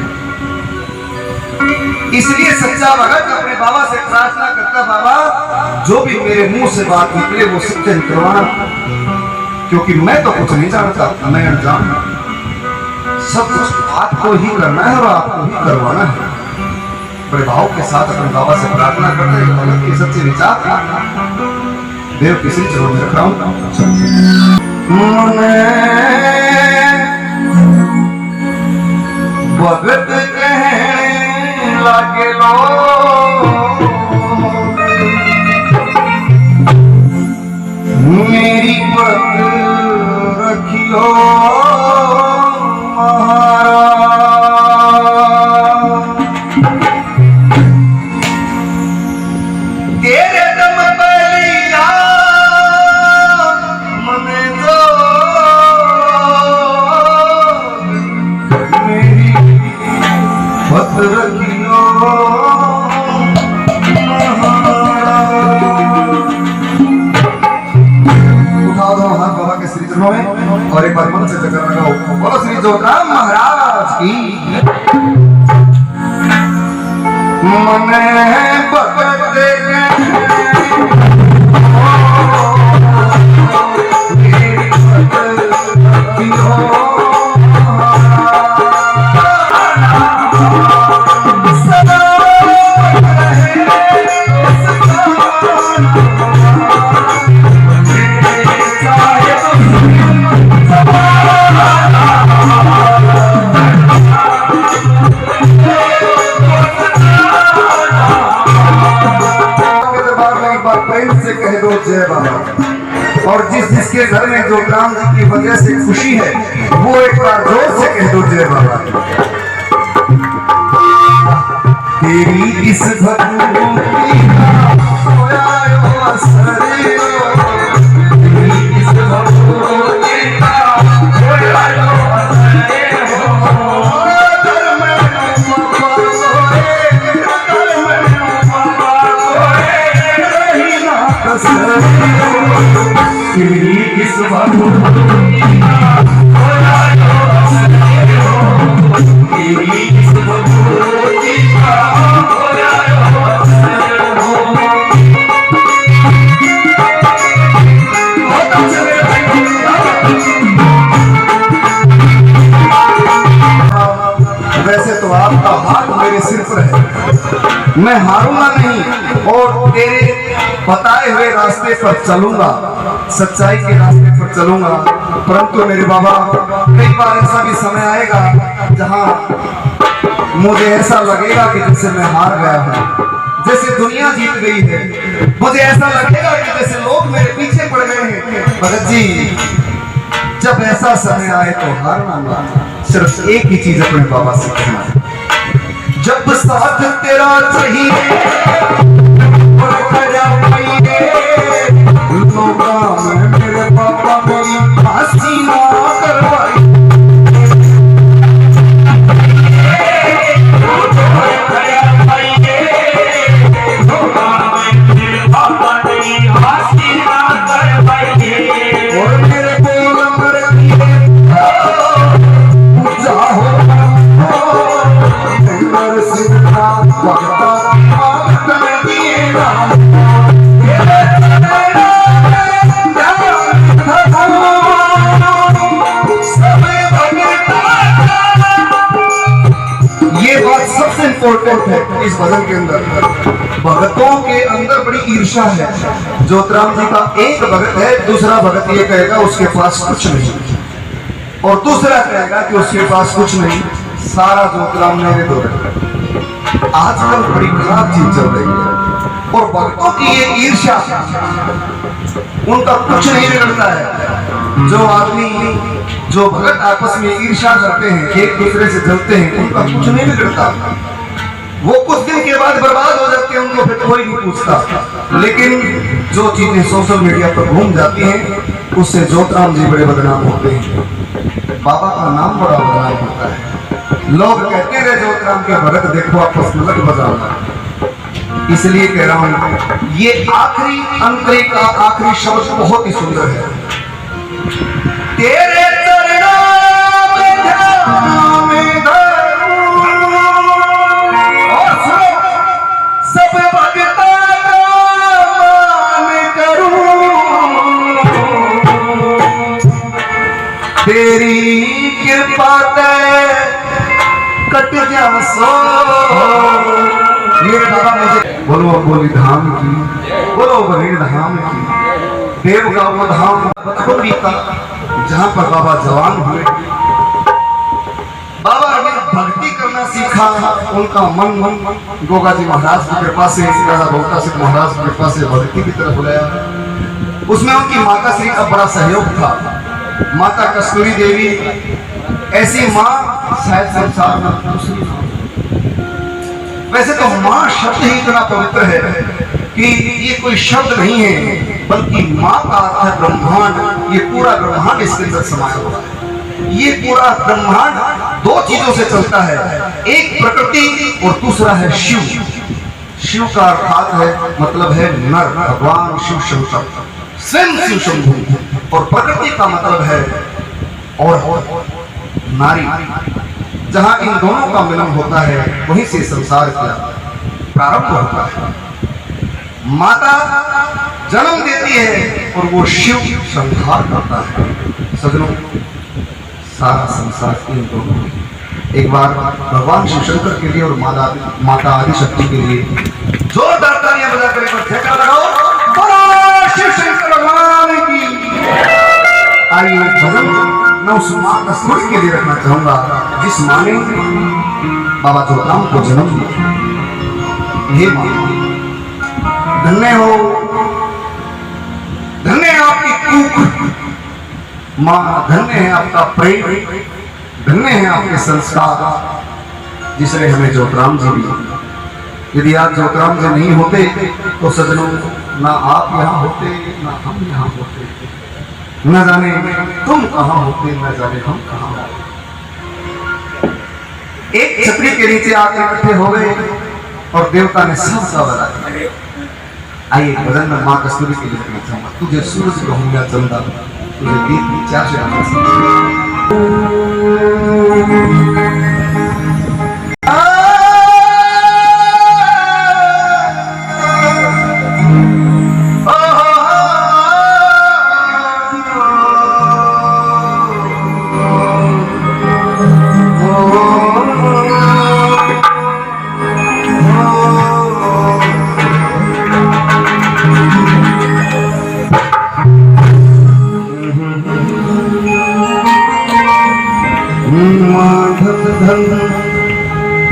इसलिए सच्चा भगत अपने बाबा से प्रार्थना करता, बाबा जो भी मेरे मुंह से बात निकले वो सत्य निकलवाना, क्योंकि मैं तो कुछ नहीं जानता, मैं अनजान हूं। सब कुछ आपको ही करना है और आपको ही करवाना है। बड़े भाव के साथ अपने बाबा से प्रार्थना करते हैं, भगत की सच्ची विचार देव किसी चरणों में रख रहा हूं। भगत कहने लगे लोग मेरी पत रखियो महाराज। जोतराम महाराज की। मने भगत जय बाबा। और जिसके घर में जोतराम जी की वजह से खुशी है वो एक बार जोर से कह दो जय बाबा। तेरी इस भक्ति का सोया असर, तेरी इस भक्ति का सोया असर। तेरी इस भक्ति का सोया असर, तेरी इस भक्ति का सोया असर। वैसे तो आपका हाथ मेरे सिर पर है, मैं हारूंगा नहीं और तेरे बताए हुए रास्ते पर चलूंगा, सच्चाई के रास्ते पर चलूंगा। परंतु मेरे बाबा कई बार ऐसा भी समय आएगा जहां मुझे ऐसा लगेगा कि जैसे मैं हार गया हूं, जैसे दुनिया जीत गई है। मुझे ऐसा लगेगा कि जैसे लोग मेरे पीछे पड़ गए हैं। भगत जी जब ऐसा समय आए तो हारना ना, सिर्फ एक ही चीज अपने बाबा से कहना, जब साथ तेरा चाहिए मेरे पापा मेरी फांसी ना करवाई। और मेरे को नंबर इम्पोर्टेंट है इस भजन के अंदर। भगतों के अंदर बड़ी ईर्ष्या है। जोतराम जी का एक भगत है, दूसरा भगत ये कहेगा उसके पास कुछ नहीं, और दूसरा कहेगा कि उसके पास कुछ नहीं, सारा जोतराम मेरे दो है। आजकल बड़ी खराब चीज चल रही है और भक्तों की ये ईर्ष्या, उनका कुछ नहीं बिगड़ता है। जो आदमी जो भगत आपस में ईर्ष्या करते हैं, एक दूसरे से जलते हैं, उनका कुछ नहीं बिगड़ता। वो कुछ दिन के बाद बर्बाद हो जाते हैं, उनको फिर कोई नहीं पूछता। लेकिन जो चीजें सोशल मीडिया पर घूम जाती हैं उससे जोतराम जी बड़े बदनाम होते हैं, बाबा का नाम बड़ा बदनाम होता है। लोग कहते हैं जोतराम के भगत देखो आपस में लग बजाना। इसलिए कह रहा हूं ये आखिरी अंतरे का आखिरी शब्द बहुत ही सुंदर है। तेरे चरणों में ध्यान में और सुनो, सब भक्तों का मान करूं, तेरी कृपा से कट जा सो। मेरे बाबा मुझे बोलो बोली धाम की, बोलो बरीड धाम की, देव का वो धाम बचपन बीता जहां पर बाबा जवान हुए। बाबा ने भक्ति करना सीखा, उनका मन गोगा जी महाराज की कृपा से, राजा भोक्ता सिंह महाराज की कृपा से भक्ति की तरफ बुलाया। उसमें उनकी माता श्री का बड़ा सहयोग था। माता कस्तूरी देवी ऐसी माँ शायद संसार में दूसरी। वैसे तो माँ शब्द ही इतना पवित्र है कि ये कोई शब्द नहीं है, बल्कि माँ का अर्थ है ब्रह्मांड। ये पूरा ब्रह्मांड इसके अंदर समाया हुआ है। ये पूरा ब्रह्मांड दो चीजों से चलता है, एक प्रकृति और दूसरा है शिव। शिव का अर्थात है मतलब है नर, भगवान शिव शंकर, स्वयं शिव शंभु। और प्रकृति का मतलब है और नारी, जहां इन दोनों का मिलन होता है वहीं से संसार का प्रारंभ होता है। माता जन्म देती है और वो शिव संहार करता है। सजनों, सारा संसार इन दोनों, एक बार भगवान शिव शंकर के लिए और माता आदिशक्ति के लिए जोरदार तालियां बजाकर एक बार जयकार लगाओ। बोलो शिव शंकर भगवान की। आइए भजन मैं उस मां कस्तूरी के लिए रखना चाहूंगा जिस मां ने बाबा जोतराम को जन्म दिया। हे मां, धन्य हो, धन्य है आपकी कूख मां, धन्य है आपका प्रेम, धन्य है आपके संस्कार जिसने हमें जोतराम जी दिए। यदि आज जोतराम जी नहीं होते तो सजनों ना आप यहाँ होते ना हम यहाँ होते, न जाने तुम कहाँ होते, न जाने हम कहाँ होते। एक छतरी के नीचे आके इकट्ठे हो गए और देवता ने सबका बना दिया। आइए भजन में मां कस्तूरी के लिए लिखना चाहूंगा। तुझे सूरज कहूंगा चंदा, तुझे दीप चार से आना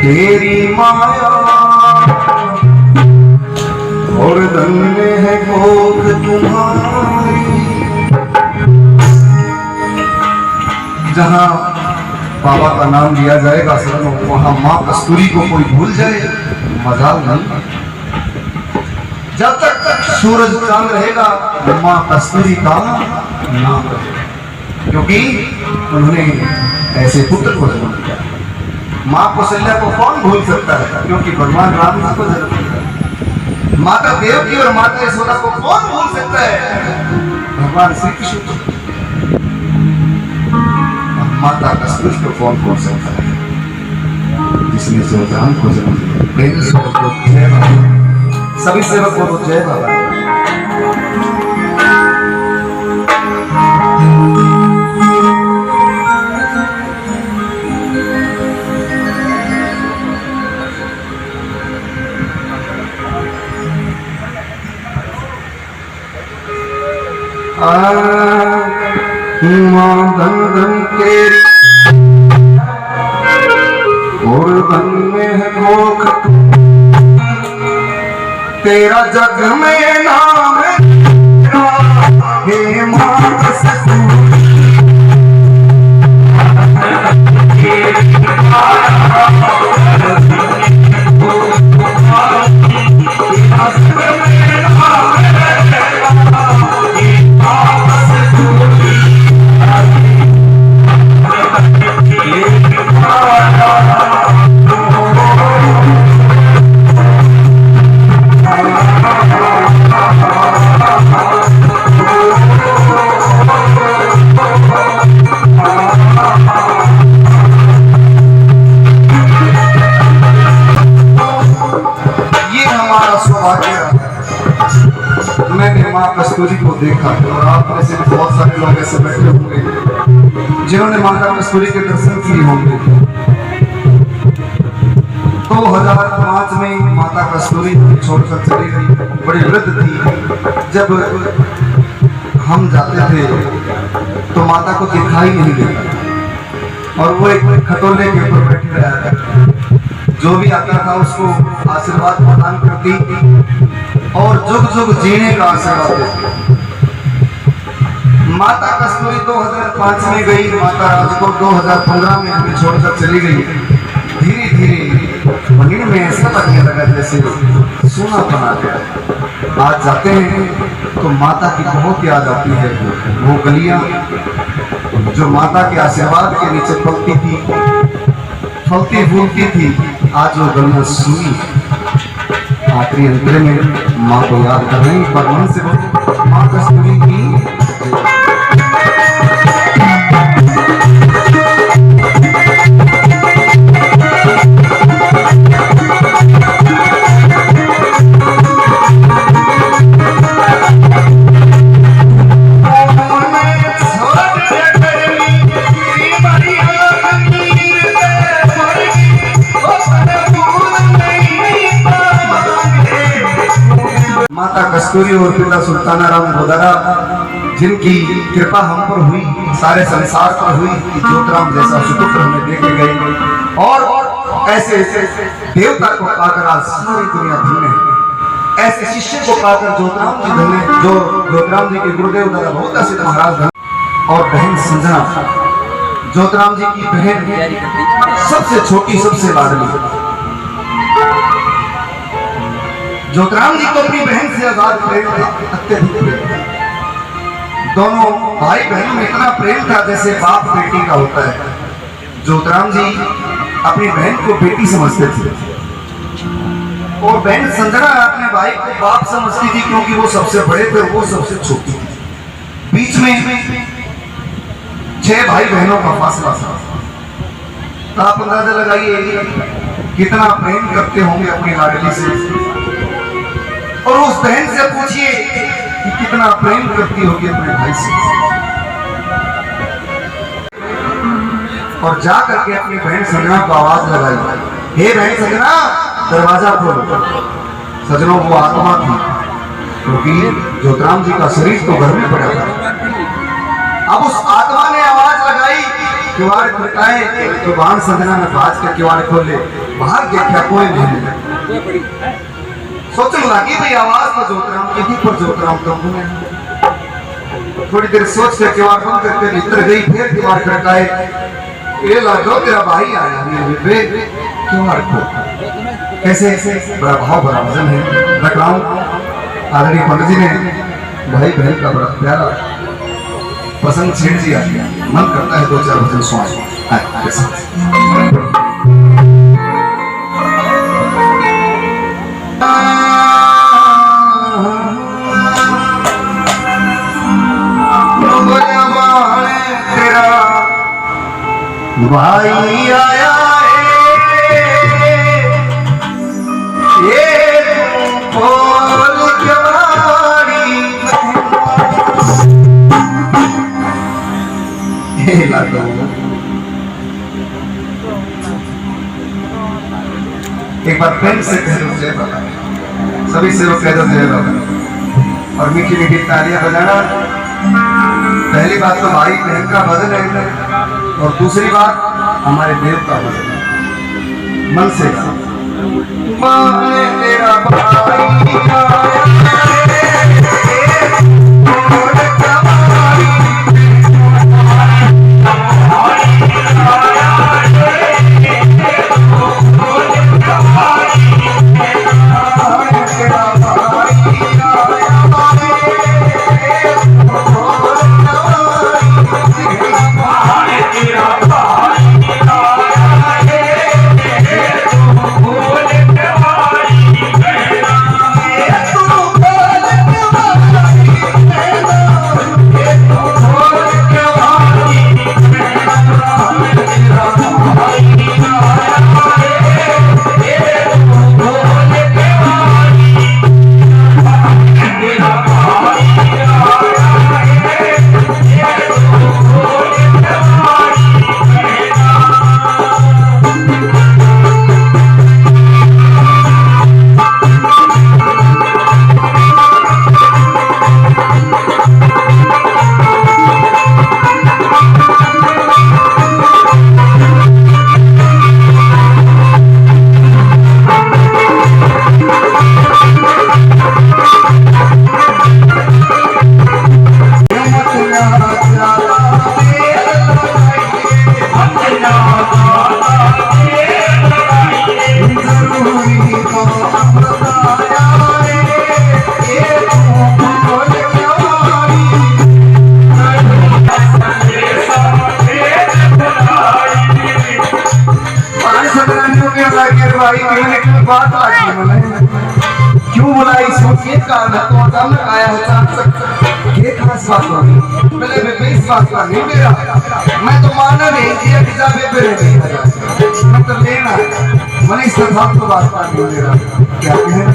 तेरी माया और धन्य है गोद तुम्हारी। जहां बाबा का नाम लिया जाएगा सजनों, वहां मां कस्तूरी को कोई भूल जाए मजाल नहीं। जब तक सूरज चांद रहेगा मां कस्तूरी का नाम रहेगा, क्योंकि उन्होंने ऐसे पुत्र को जन्म दिया। मां कौशल्या को कौन भूल सकता है, क्योंकि भगवान राम जी को जन्म दिया। माता देवकी और माता यशोदा को कौन भूल सकता है, भगवान श्री कृष्ण को। माता कस्तूरी को कौन भूल सकता है, जिसने जोतराम को जन्म दिया। प्रेम से बोलो जय बाबा, सभी सेवक बोलो जय बाबा। मां धन धन तेरी और धन में है गोख, तेरा जग में नाम है। हे मां मैंने मां कस्तूरी को देखा और आप में से बहुत सारे लोग ऐसे बैठे होंगे जिन्होंने माता कस्तूरी के दर्शन किए होंगे। 2005 में माता कस्तूरी छोड़कर चली गई, बड़ी वृद्ध थी। जब हम जाते थे तो माता को दिखाई नहीं देता और वो एक खटोले के ऊपर बैठी रहा था। जो भी आता था उसको आशीर्वाद प्रदान करती और जुग जुग जीने का आशीर्वाद देती। माता कस्तूरी 2005 में गई, माता राजकोट 2015 में हमें छोड़कर चली गई। धीरे धीरे मंदिर में ऐसा लगने लगा जैसे सोना बना गया। आज जाते हैं तो माता की बहुत याद आती है। वो गलियां जो माता के आशीर्वाद के नीचे पलती थी, फलती फूलती थी, आज वो गलियां सुनी। आखिरी अंतरे में माँ को याद कर रही, पर मन से माँ कस्तूरी की माता कस्तूरी और पिता सुल्ताना राम गोदारा, जिनकी कृपा हम पर हुई, सारे संसार पर हुई कि ज्योतिराम जैसा सुपुत्र हमें देखे गए। और ऐसे देवता को पाकर आज सारी दुनिया धन्य है, ऐसे शिष्य को पाकर ज्योतिराम जी धन्य, जो ज्योतिराम जी के गुरुदेव दादा बहुत सिद्ध महाराज धन्य। और बहन संजना, ज्योतिराम जी की बहन, सबसे छोटी, सबसे लाडली। ज्योतिराम जी को अपनी बहन से आजाद प्रेम था, अत्यधिक प्रेम। दोनों भाई बहनों में इतना प्रेम था जैसे बाप बेटी का होता है। ज्योतिराम जी अपनी बहन को बेटी समझते थे और बहन संजना अपने भाई को बाप समझती थी, क्योंकि वो सबसे बड़े थे, वो सबसे छोटी थी। बीच में 6 भाई बहनों का फासला था। तो आप अंदाजा लगाइए कितना प्रेम करते होंगे अपनी लाडली से। और उस बहन से पूछिए कि कितना प्रेम करती होगी अपने भाई से। और जा करके अपनी बहन संजना को आवाज लगाई, हे बहन संजना, दरवाजा खोलो। सजनों, वो आत्मा थी, क्योंकि ज्योतिराम जी का शरीर तो घर में पड़ा था। अब उस आत्मा ने आवाज लगाई, किवाड़ खटकाए, तो बाहर संजना ने बाज के किवाड़ खोले, बाहर देखा कोई नहीं। सोचने लगी भाई आवाज तो ज्योतिराम की थी, पर ज्योतिराम तो नहीं। थोड़ी देर सोच के किवाड़ बंद करके भीतर गई, फिर किवाड़ खटकाए, ये लागो तेरा भाई आया है, किवाड़ खोल। कैसे बड़ा भाव भरा भजन है, रख रहा हूँ। आदरणीय पंडित जी ने भाई बहन का बड़ा प्यारा पसंद छेड़ दिया, मन करता है 2-4 भजन सुनाए। भाई आया एक बार प्रेम से कह दो जय बाबा, सभी से कह दो जय बाबा, और मीठी मीठी तालियां बजाना। पहली बात तो भाई बहन का भजन है, और दूसरी बात हमारे देव का भजन है। मन से तेरा क्यों बोला इसको के कारण तो अचानक आया है चांस के खास बात नहीं पहले मैं बेस बात का नहीं मेरा मैं तो मानना नहीं दिया कि जाबे पे नहीं मैं तो लेना मनी संसार तो बात का नहीं मेरा क्या कहें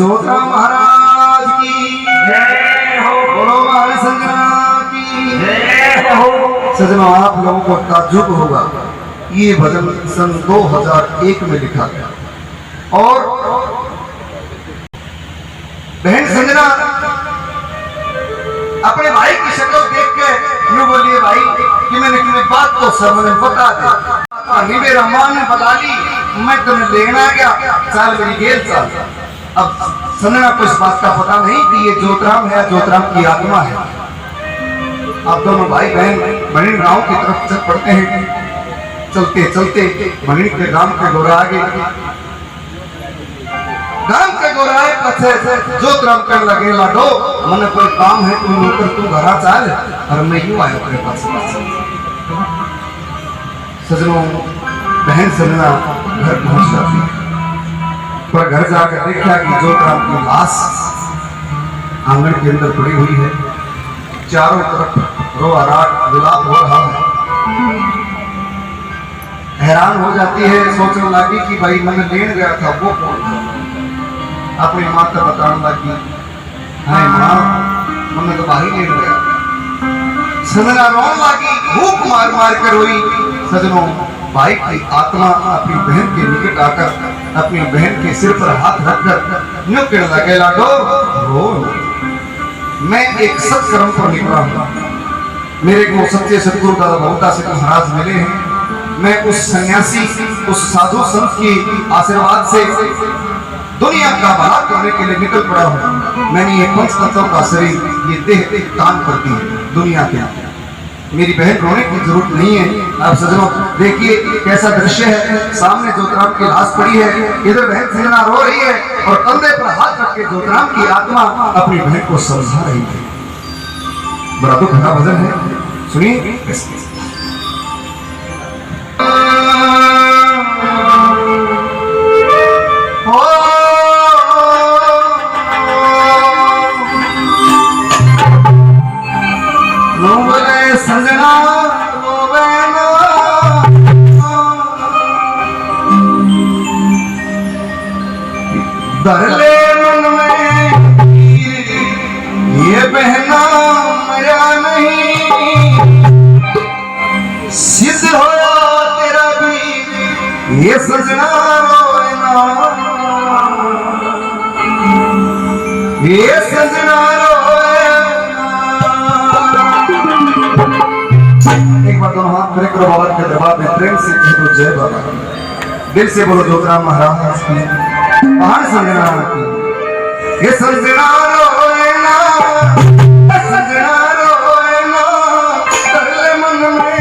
जोतराम महाराज की जय हो। बोलो महाराज संजना की जय हो। सजनों, आप लोगों को ताज्जुब होगा, ये भजन सन 2001 में लिखा गया और बहन संजना अपने भाई की शक्ल देख के यूं बोलिए, भाई कि मैंने तुम्हें बात तो सब मैंने बता दी, मेरा मां ने बता ली, मैं तुम्हें लेना गया, साल मेरी गेल साल। अब संजना को इस बात का पता नहीं कि ये जोतराम है, जोतराम की आत्मा है। आप दोनों भाई बहन मणि गांव की तरफ चल पड़ते हैं। चलते चलते मणि के गांव के गोरा आगे, गांव के गोराए पछे जोतराम कर लगे, लाडो मने कोई काम है, तुम नौकर तू घरा चाल, और मैं यूं आयो तेरे पास। सजनों, बहन संजना घर पहुंच जाती, पर घर जाकर देखा कि जोतराम की लाश आंगन के अंदर पड़ी हुई है, चारों तरफ रोआराट विलाप हो रहा है। हैरान हो जाती है, सोचने लगी कि भाई मैंने लेन गया था वो कौन था। अपनी माँ को बताने लगी, हाय माँ, मैंने तो भाई लेन गया। संजना रोने लगी, भूख मार मार कर रोई। सजनों, भाई की आत्मा अपनी बहन के निकट आकर अपनी बहन के सिर पर हाथ रखकर यूं कहने लगे, लाडो रो, मैं एक सत्कर्म पर निकला हूं, मेरे को सच्चे सतगुरु दादा बहुता से महाराज मिले हैं। मैं उस सन्यासी, उस साधु संत की आशीर्वाद से दुनिया का भला करने के लिए निकल पड़ा हूं। मैंने ये पंच तत्वों का शरीर, ये देह दान कर दी दुनिया के लिए। मेरी बहन रोने की जरूरत नहीं है। आप सजनों देखिए कैसा दृश्य है, सामने जोतराम की लाश पड़ी है, इधर बहन संजना रो रही है और कंधे पर हाथ रख के जोतराम की आत्मा अपनी बहन को समझा रही है। बड़ा दुख भरा भजन है, सुनिए कैसे। संजना रोवे ना, धर ले मन में ये बहना मरा नहीं, सिद्ध होया तेरा भी ये सजना रोवे ना, ये सजना दोनों हाथ मेरे करो बाबा के दरबार में प्रेम से कह दो जय बाबा, दिल से बोलो जोतराम महाराज की, महान संजना की। ये संजना रोए ना, संजना रोए ना, कर ले मन में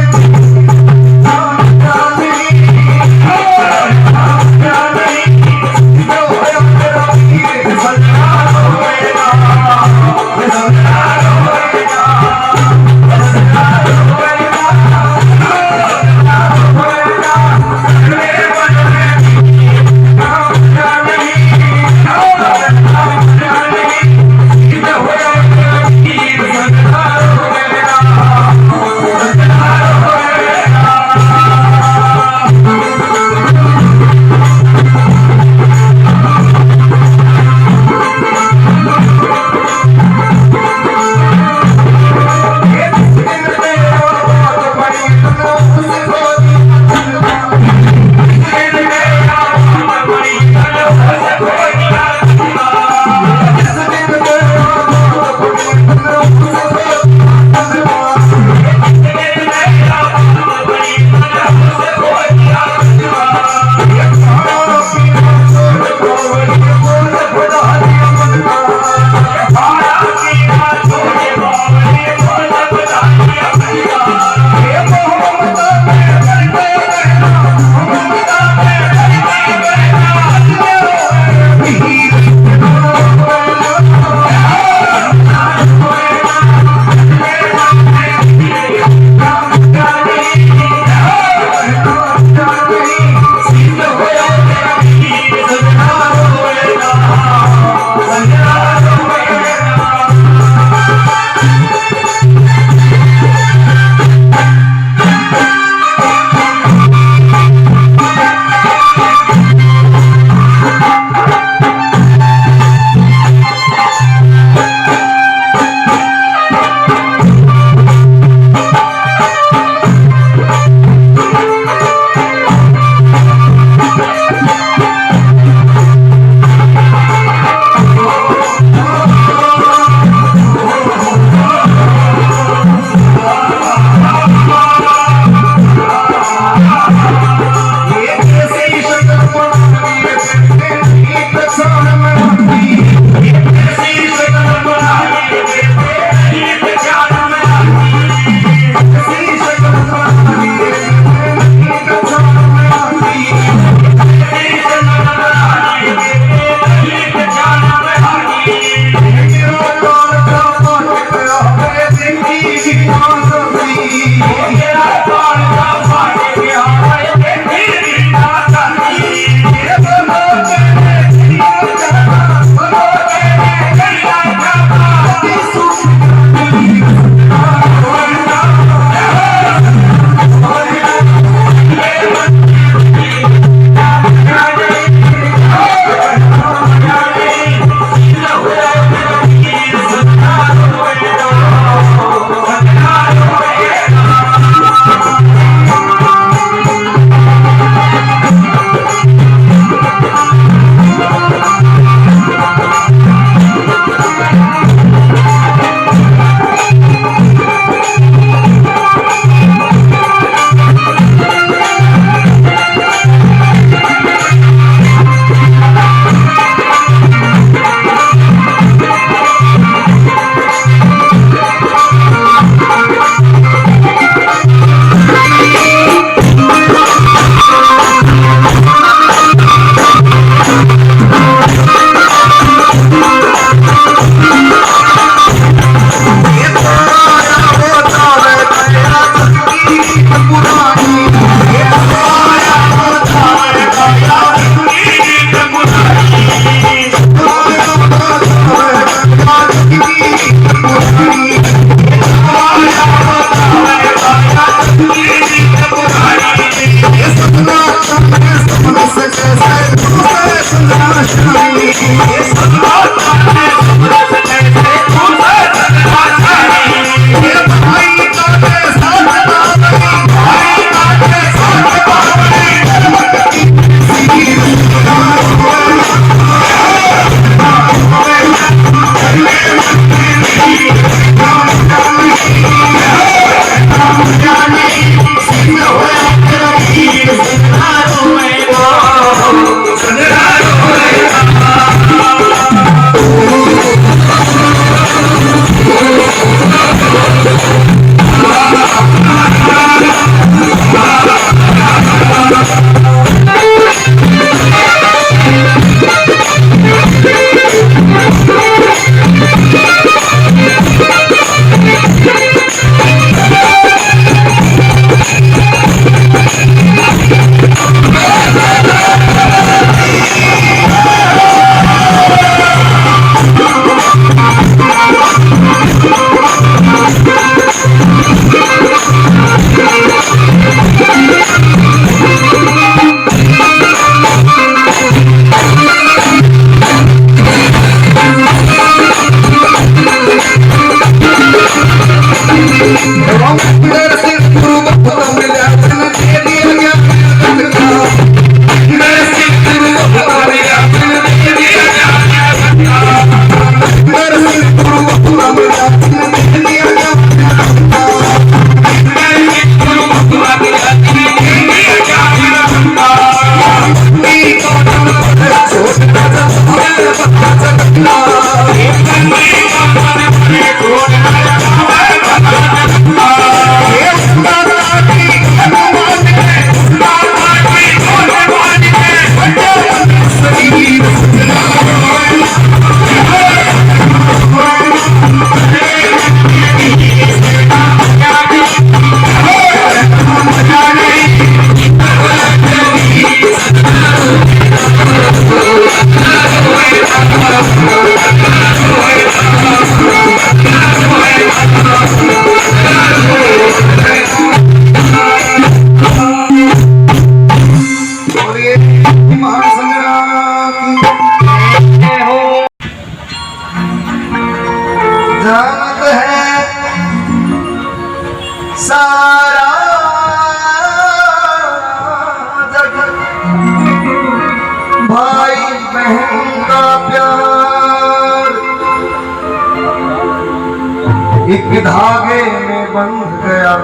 धागे में बंध गया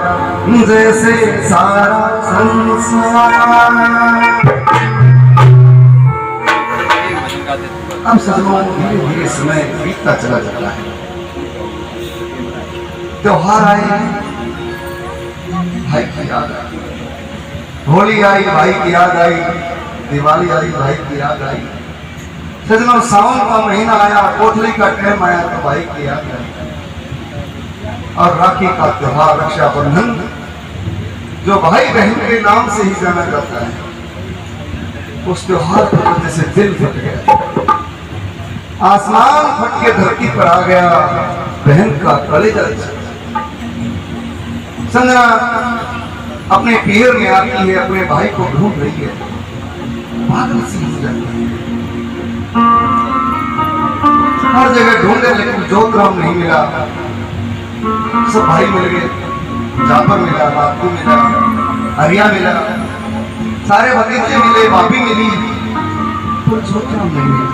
जैसे सारा संसार। अब सजनों धीरे धीरे समय बीतता चला जाता है, त्योहार आए, भाई की याद आई, होली आई भाई की याद आई, दिवाली आई भाई की याद आई, सजनों सावन का महीना आया, कोठली का टाइम आया तो भाई की याद आई, और राखी का त्योहार रक्षाबंधन जो भाई बहन के नाम से ही जाना जाता है, उस त्योहार की वजह से दिल फट गया, आसमान फट के धरती पर आ गया, बहन का कलेजा संजना अपने पीर में आती है, अपने भाई को ढूंढ रही है, पागल सी हो जाती है, हर जगह ढूंढे लेकिन जोतराम नहीं मिला, सब भाई मिल गए, जाफर मिला, बापू मिला, हरिया मिला, सारे भतीजे मिले, भाभी मिली, पर जोतराम नहीं मिला,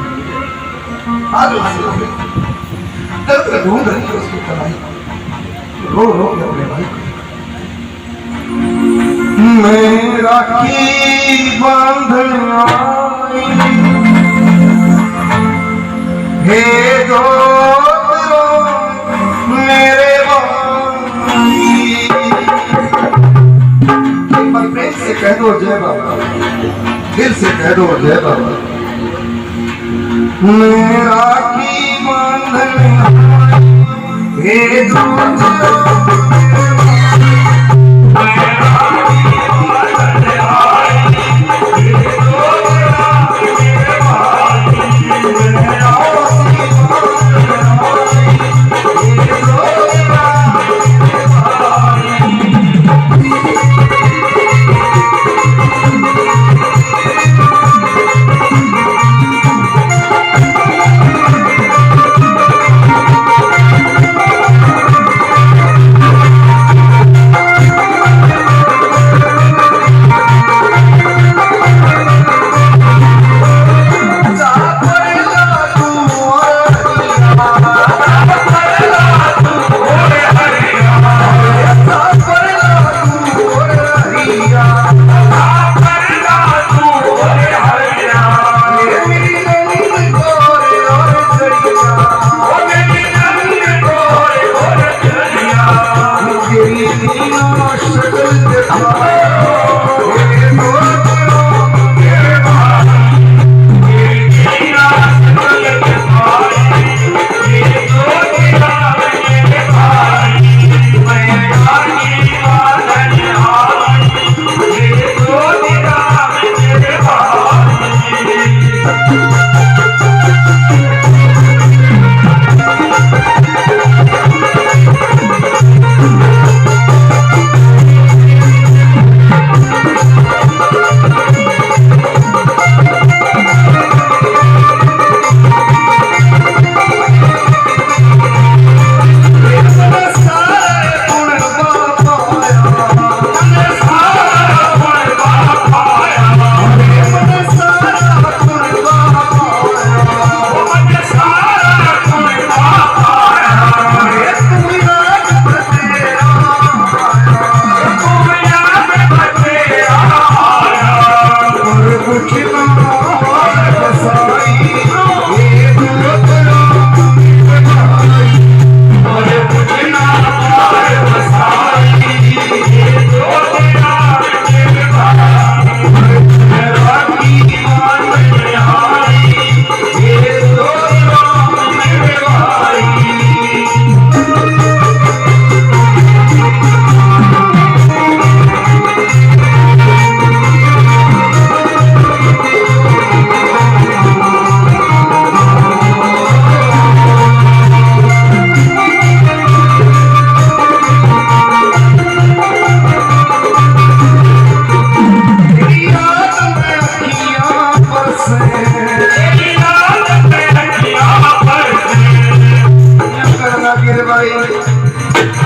पागल सी हो गई, दर्द ढूंढ रही है उसकी कलाई, रो रो के अपने भाई को, मैं राखी बांधन आई, हे जोतरो मेरे भाई, एक बार प्रेम से कह दो जय बाबा, दिल से कह दो जय बाबा। मैं राखी बांधन आई, हे जोतरो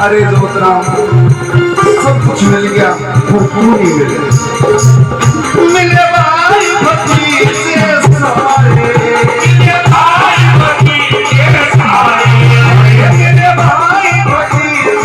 अरे जोतराम सब कुछ मिल गया, वो नहीं मिले भाई भतीजे सारे, मिले भाई भतीजे सारे, मिले भाई भतीजे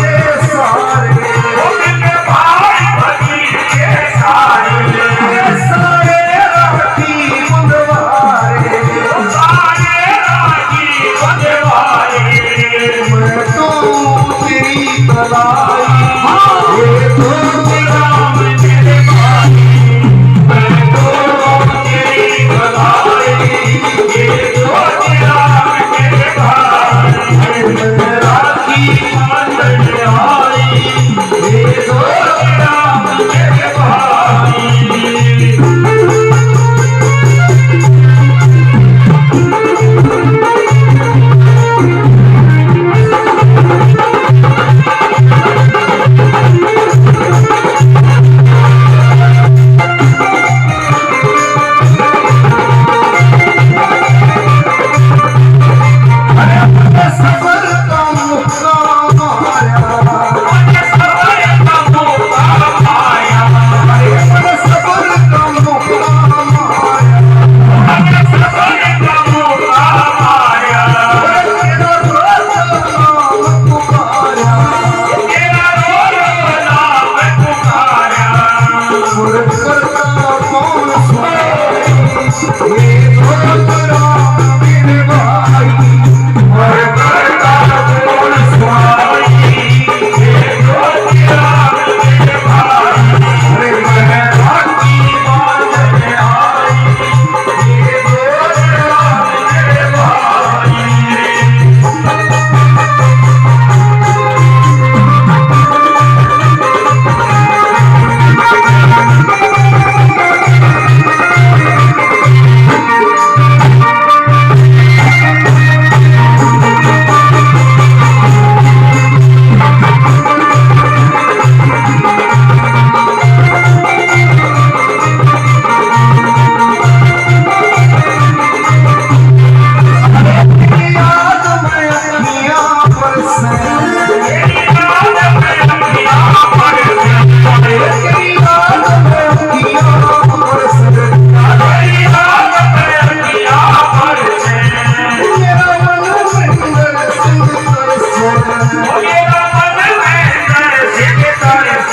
बोलेगा मन में तरस के तरस।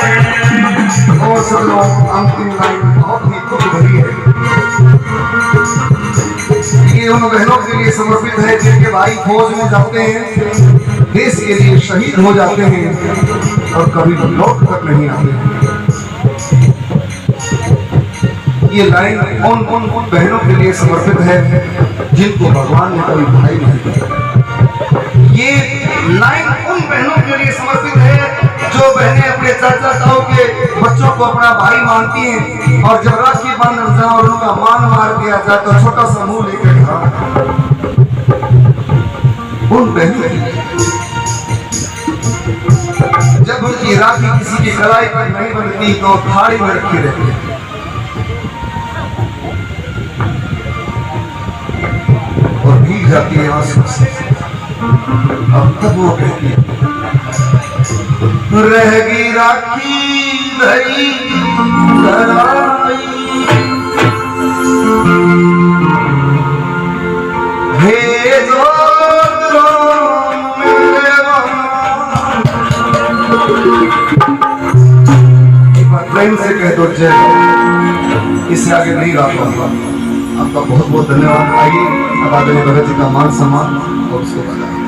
और सब लोग अंतिम लाइन बहुत ही दुख भरी है। ये उन बहनों के लिए समर्पित है जिनके भाई फौज में जाते हैं, देश के लिए शहीद हो जाते हैं और कभी लौट कर नहीं आते। ये लाइन उन बहनों के लिए समर्पित है जिनको भगवान ने कभी भाई नहीं दिया। ये लाइन उन बहनों के लिए समर्पित है जो बहनें अपने चाचा ताऊ के बच्चों को अपना भाई मानती हैं और जब राखी बांधन जाए और उनका मान मार दिया जाए तो छोटा सा मुंह लेकर उन बहनों के लिए जब उनकी राखी किसी की कलाई पर नहीं बनती तो थाली में रखी रहती है और भीग जाती है आंसू से। अब तब वो कहती है रहेगी राखी भई लड़ाई, भेजो प्रेम से कह दो जय। इससे आगे नहीं गा पाऊंगा। आपका बहुत बहुत धन्यवाद। आइए अब आगे भगत जी का मान सम्मान और उसको बताएं।